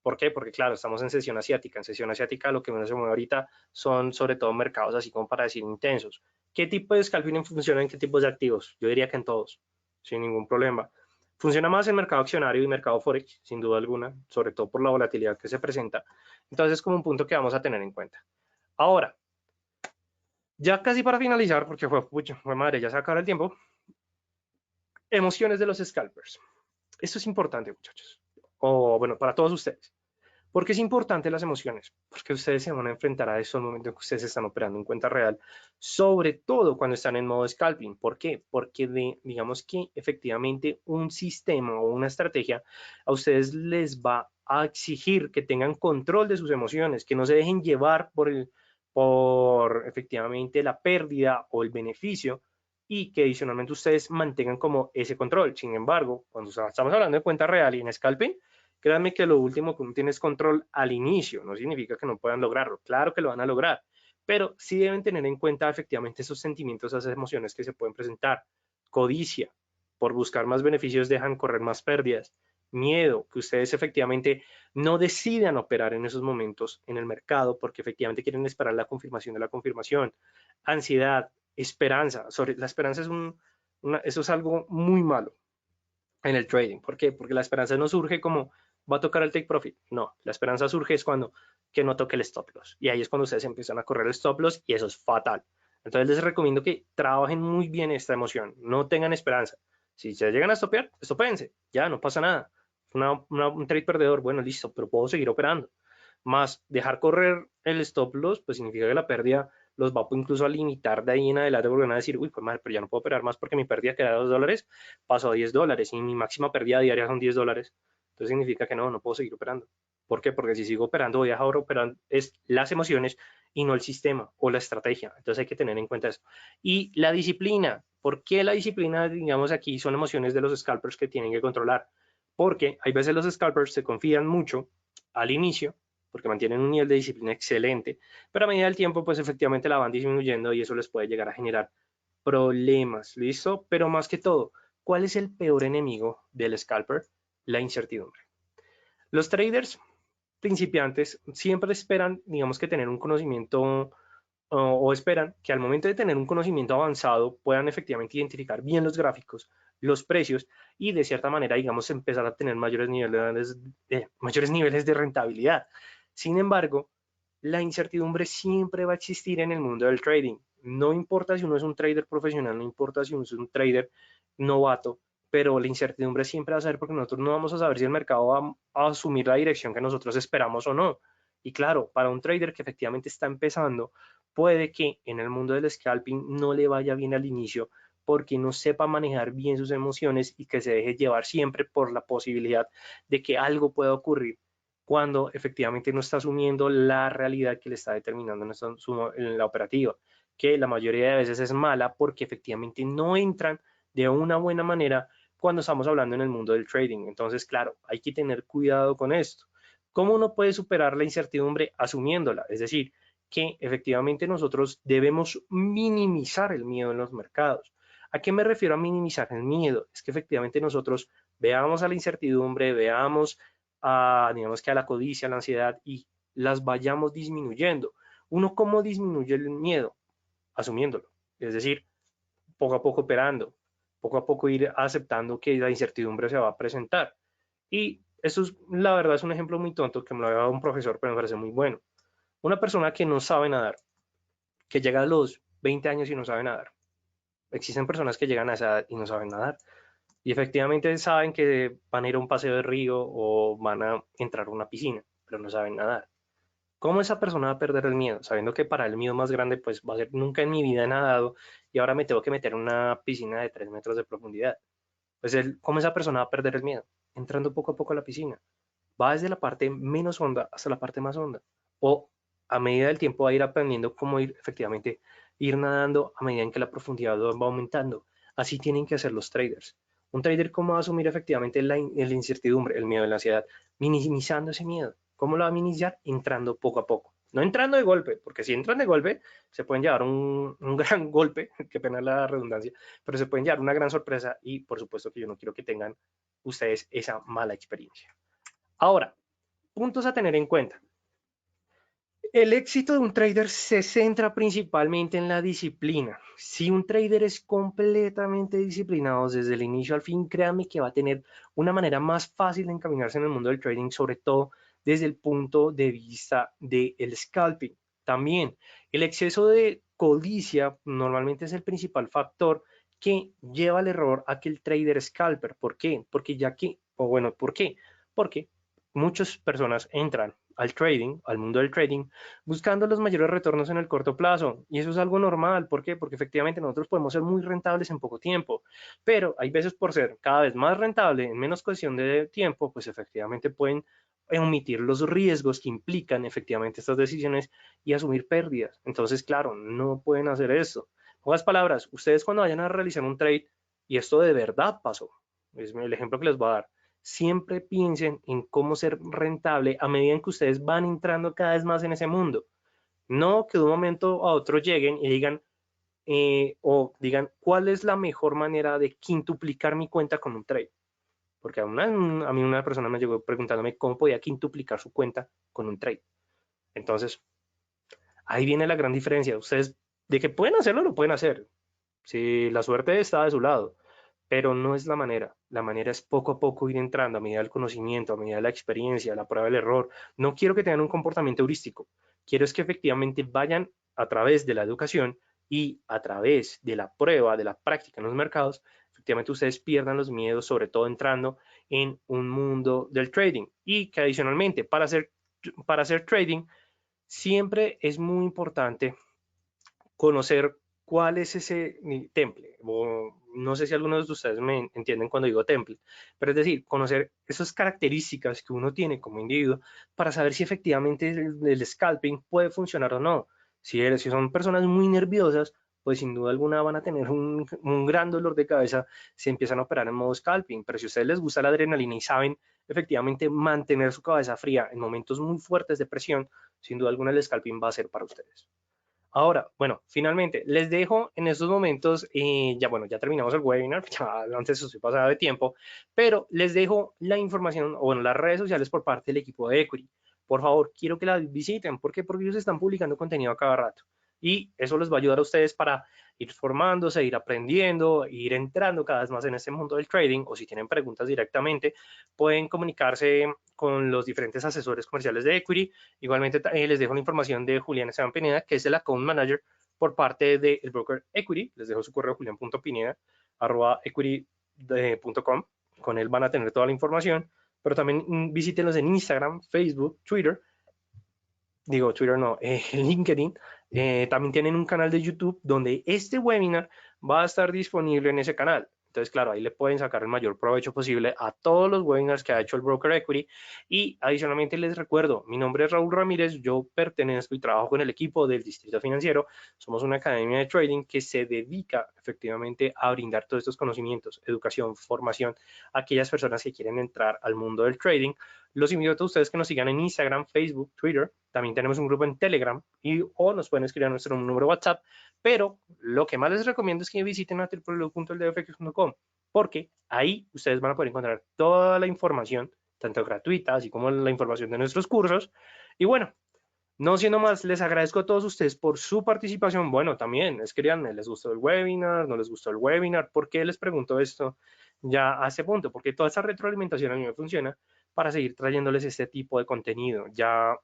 ¿Por qué? Porque claro, estamos en sesión asiática. En sesión asiática lo que menos se mueve ahorita son sobre todo mercados así como para decir intensos. ¿Qué tipo de scalping funciona en qué tipos de activos? Yo diría que en todos, sin ningún problema. Funciona más en mercado accionario y mercado forex, sin duda alguna, sobre todo por la volatilidad que se presenta. Entonces es como un punto que vamos a tener en cuenta. Ahora, ya casi para finalizar, porque fue madre, ya se acaba el tiempo, emociones de los scalpers. Esto es importante, muchachos. O bueno, para todos ustedes. ¿Por qué es importante las emociones? Porque ustedes se van a enfrentar a eso en el momento en que ustedes están operando en cuenta real, sobre todo cuando están en modo scalping. ¿Por qué? Porque digamos que efectivamente un sistema o una estrategia a ustedes les va a exigir que tengan control de sus emociones, que no se dejen llevar por efectivamente la pérdida o el beneficio y que adicionalmente ustedes mantengan como ese control. Sin embargo, cuando estamos hablando de cuenta real y en scalping, créanme que lo último que uno tiene es control al inicio, no significa que no puedan lograrlo, claro que lo van a lograr, pero sí deben tener en cuenta efectivamente esos sentimientos, esas emociones que se pueden presentar. Codicia, por buscar más beneficios dejan correr más pérdidas. Miedo, que ustedes efectivamente no decidan operar en esos momentos en el mercado porque efectivamente quieren esperar la confirmación de la confirmación. Ansiedad, esperanza. La esperanza eso es algo muy malo en el trading. ¿Por qué? Porque la esperanza no surge como va a tocar el take profit. No, la esperanza surge es cuando que no toque el stop loss. Y ahí es cuando ustedes empiezan a correr el stop loss y eso es fatal. Entonces les recomiendo que trabajen muy bien esta emoción. No tengan esperanza. Si se llegan a stopear, stopéense. Ya, no pasa nada. Un trade perdedor, bueno, listo, pero puedo seguir operando. Más dejar correr el stop loss, pues significa que la pérdida los va incluso a limitar de ahí en adelante porque van a decir, uy, pues madre, pero ya no puedo operar más porque mi pérdida queda de $2, pasó a $10 y mi máxima pérdida diaria son $10. Entonces significa que no puedo seguir operando. ¿Por qué? Porque si sigo operando, voy a dejar operando es las emociones y no el sistema o la estrategia. Entonces hay que tener en cuenta eso. Y la disciplina. ¿Por qué la disciplina, digamos, aquí son emociones de los scalpers que tienen que controlar? Porque hay veces los scalpers se confían mucho al inicio porque mantienen un nivel de disciplina excelente, pero a medida del tiempo, pues efectivamente la van disminuyendo y eso les puede llegar a generar problemas, ¿listo? Pero más que todo, ¿cuál es el peor enemigo del scalper? La incertidumbre. Los traders principiantes siempre esperan, digamos que tener un conocimiento o esperan que al momento de tener un conocimiento avanzado puedan efectivamente identificar bien los gráficos, los precios y de cierta manera, digamos, empezar a tener mayores niveles de rentabilidad. Sin embargo, la incertidumbre siempre va a existir en el mundo del trading. No importa si uno es un trader profesional, no importa si uno es un trader novato, pero la incertidumbre siempre va a ser porque nosotros no vamos a saber si el mercado va a asumir la dirección que nosotros esperamos o no. Y claro, para un trader que efectivamente está empezando, puede que en el mundo del scalping no le vaya bien al inicio porque no sepa manejar bien sus emociones y que se deje llevar siempre por la posibilidad de que algo pueda ocurrir cuando efectivamente no está asumiendo la realidad que le está determinando en la operativa, que la mayoría de veces es mala porque efectivamente no entran de una buena manera cuando estamos hablando en el mundo del trading. Entonces, claro, hay que tener cuidado con esto. ¿Cómo uno puede superar la incertidumbre asumiéndola? Es decir, que efectivamente nosotros debemos minimizar el miedo en los mercados. ¿A qué me refiero a minimizar el miedo? Es que efectivamente nosotros veamos a la incertidumbre, veamos digamos que a la codicia, a la ansiedad y las vayamos disminuyendo. ¿Uno cómo disminuye el miedo? Asumiéndolo. Es decir, poco a poco operando, poco a poco ir aceptando que la incertidumbre se va a presentar. Y eso es, la verdad, es un ejemplo muy tonto que me lo había dado un profesor, pero me parece muy bueno. Una persona que no sabe nadar, que llega a los 20 años y no sabe nadar. Existen personas que llegan a esa edad y no saben nadar. Y efectivamente saben que van a ir a un paseo de río o van a entrar a una piscina, pero no saben nadar. ¿Cómo esa persona va a perder el miedo? Sabiendo que para el miedo más grande pues va a ser nunca en mi vida he nadado y ahora me tengo que meter en una piscina de 3 metros de profundidad. Pues ¿cómo esa persona va a perder el miedo? Entrando poco a poco a la piscina. Va desde la parte menos honda hasta la parte más honda. O a medida del tiempo va a ir aprendiendo cómo ir efectivamente ir nadando a medida en que la profundidad va aumentando. Así tienen que hacer los traders. Un trader, ¿cómo va a asumir efectivamente la incertidumbre, el miedo, la ansiedad? Minimizando ese miedo. ¿Cómo lo va a minimizar? Entrando poco a poco. No entrando de golpe, porque si entran de golpe, se pueden llevar un gran golpe, qué pena la redundancia, pero se pueden llevar una gran sorpresa y por supuesto que yo no quiero que tengan ustedes esa mala experiencia. Ahora, puntos a tener en cuenta. El éxito de un trader se centra principalmente en la disciplina. Si un trader es completamente disciplinado desde el inicio al fin, créanme que va a tener una manera más fácil de encaminarse en el mundo del trading, sobre todo desde el punto de vista del scalping. También el exceso de codicia normalmente es el principal factor que lleva al error a que el trader scalper. ¿Por qué? Porque ya que, o bueno, ¿por qué? Porque muchas personas entran al trading, al mundo del trading, buscando los mayores retornos en el corto plazo. Y eso es algo normal. ¿Por qué? Porque efectivamente nosotros podemos ser muy rentables en poco tiempo, pero hay veces por ser cada vez más rentable en menos cuestión de tiempo, pues efectivamente pueden omitir los riesgos que implican efectivamente estas decisiones y asumir pérdidas. Entonces, claro, no pueden hacer eso. En otras palabras, ustedes cuando vayan a realizar un trade, y esto de verdad pasó, es el ejemplo que les voy a dar, siempre piensen en cómo ser rentable a medida en que ustedes van entrando cada vez más en ese mundo. No que de un momento a otro lleguen y digan, o digan, ¿cuál es la mejor manera de quintuplicar mi cuenta con un trade? Porque a mí una persona me llegó preguntándome cómo podía quintuplicar su cuenta con un trade. Entonces, ahí viene la gran diferencia. Ustedes, de que pueden hacerlo, lo pueden hacer. Si la suerte está de su lado, pero no es la manera. La manera es poco a poco ir entrando a medida del conocimiento, a medida de la experiencia, la prueba del error. No quiero que tengan un comportamiento heurístico. Quiero es que efectivamente vayan a través de la educación y a través de la prueba, de la práctica en los mercados, efectivamente ustedes pierdan los miedos, sobre todo entrando en un mundo del trading. Y que adicionalmente, para hacer trading, siempre es muy importante conocer cuál es ese temple. O no sé si algunos de ustedes me entienden cuando digo temple, pero es decir, conocer esas características que uno tiene como individuo para saber si efectivamente el scalping puede funcionar o no. Si son personas muy nerviosas, pues sin duda alguna van a tener un gran dolor de cabeza si empiezan a operar en modo scalping, pero si a ustedes les gusta la adrenalina y saben efectivamente mantener su cabeza fría en momentos muy fuertes de presión, sin duda alguna el scalping va a ser para ustedes. Ahora, bueno, finalmente les dejo en estos momentos, ya bueno, ya terminamos el webinar, ya antes estoy pasado de tiempo, pero les dejo la información, o bueno, las redes sociales por parte del equipo de Equity. Por favor, quiero que las visiten. ¿Por qué? Porque ellos están publicando contenido a cada rato. y eso les va a ayudar a ustedes para ir formándose, ir aprendiendo, ir entrando cada vez más en este mundo del trading, o si tienen preguntas directamente, pueden comunicarse con los diferentes asesores comerciales de Equity. Igualmente les dejo la información de Julián Esteban Pineda, que es el Account Manager por parte del broker Equity. Les dejo su correo julian.pineda@equity.com. Con él van a tener toda la información, pero también visítenlos en Instagram, Facebook, Twitter, digo Twitter no, LinkedIn. También tienen un canal de YouTube donde este webinar va a estar disponible en ese canal. Entonces, claro, ahí le pueden sacar el mayor provecho posible a todos los webinars que ha hecho el Broker Equity. Y adicionalmente les recuerdo, mi nombre es Raúl Ramírez, yo pertenezco y trabajo con el equipo del Distrito Financiero. Somos una academia de trading que se dedica efectivamente a brindar todos estos conocimientos, educación, formación a aquellas personas que quieren entrar al mundo del trading. Los invito a todos ustedes que nos sigan en Instagram, Facebook, Twitter. También tenemos un grupo en Telegram o nos pueden escribir a nuestro número WhatsApp. Pero lo que más les recomiendo es que visiten a www.eldfx.com, porque ahí ustedes van a poder encontrar toda la información, tanto gratuita, así como la información de nuestros cursos. Y bueno, no siendo más, les agradezco a todos ustedes por su participación. Bueno, también, escríbanme, ¿les gustó el webinar? ¿No les gustó el webinar? ¿Por qué les pregunto esto ya a este punto? Porque toda esa retroalimentación a mí me funciona para seguir trayéndoles este tipo de contenido. Ya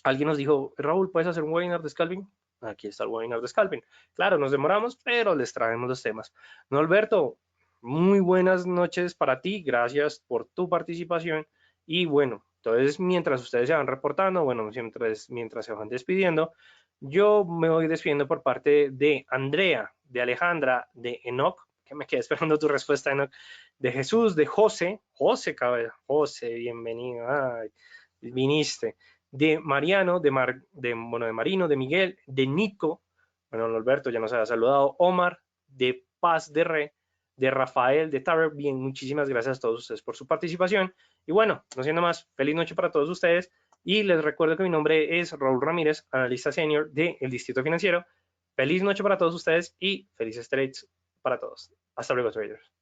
alguien nos dijo, Raúl, ¿puedes hacer un webinar de scalping? Aquí está el webinar de scalping. Claro, nos demoramos, pero les traemos los temas. No, Alberto, muy buenas noches para ti. Gracias por tu participación. Y bueno, entonces mientras ustedes se van reportando, bueno, mientras se van despidiendo, yo me voy despidiendo por parte de Andrea, de Alejandra, de Enoch, que me quedé esperando tu respuesta, Enoch, de Jesús, de José Cabeza, José, bienvenido, ay, viniste, de Mariano, bueno, de Marino, de Miguel, de Nico, bueno, Alberto ya nos había saludado, Omar, de Paz de Re, de Rafael, de Taber. Bien, muchísimas gracias a todos ustedes por su participación. Y bueno, no siendo más, feliz noche para todos ustedes. Y les recuerdo que mi nombre es Raúl Ramírez, analista senior del Distrito Financiero. Feliz noche para todos ustedes y felices trades para todos. Hasta luego, traders.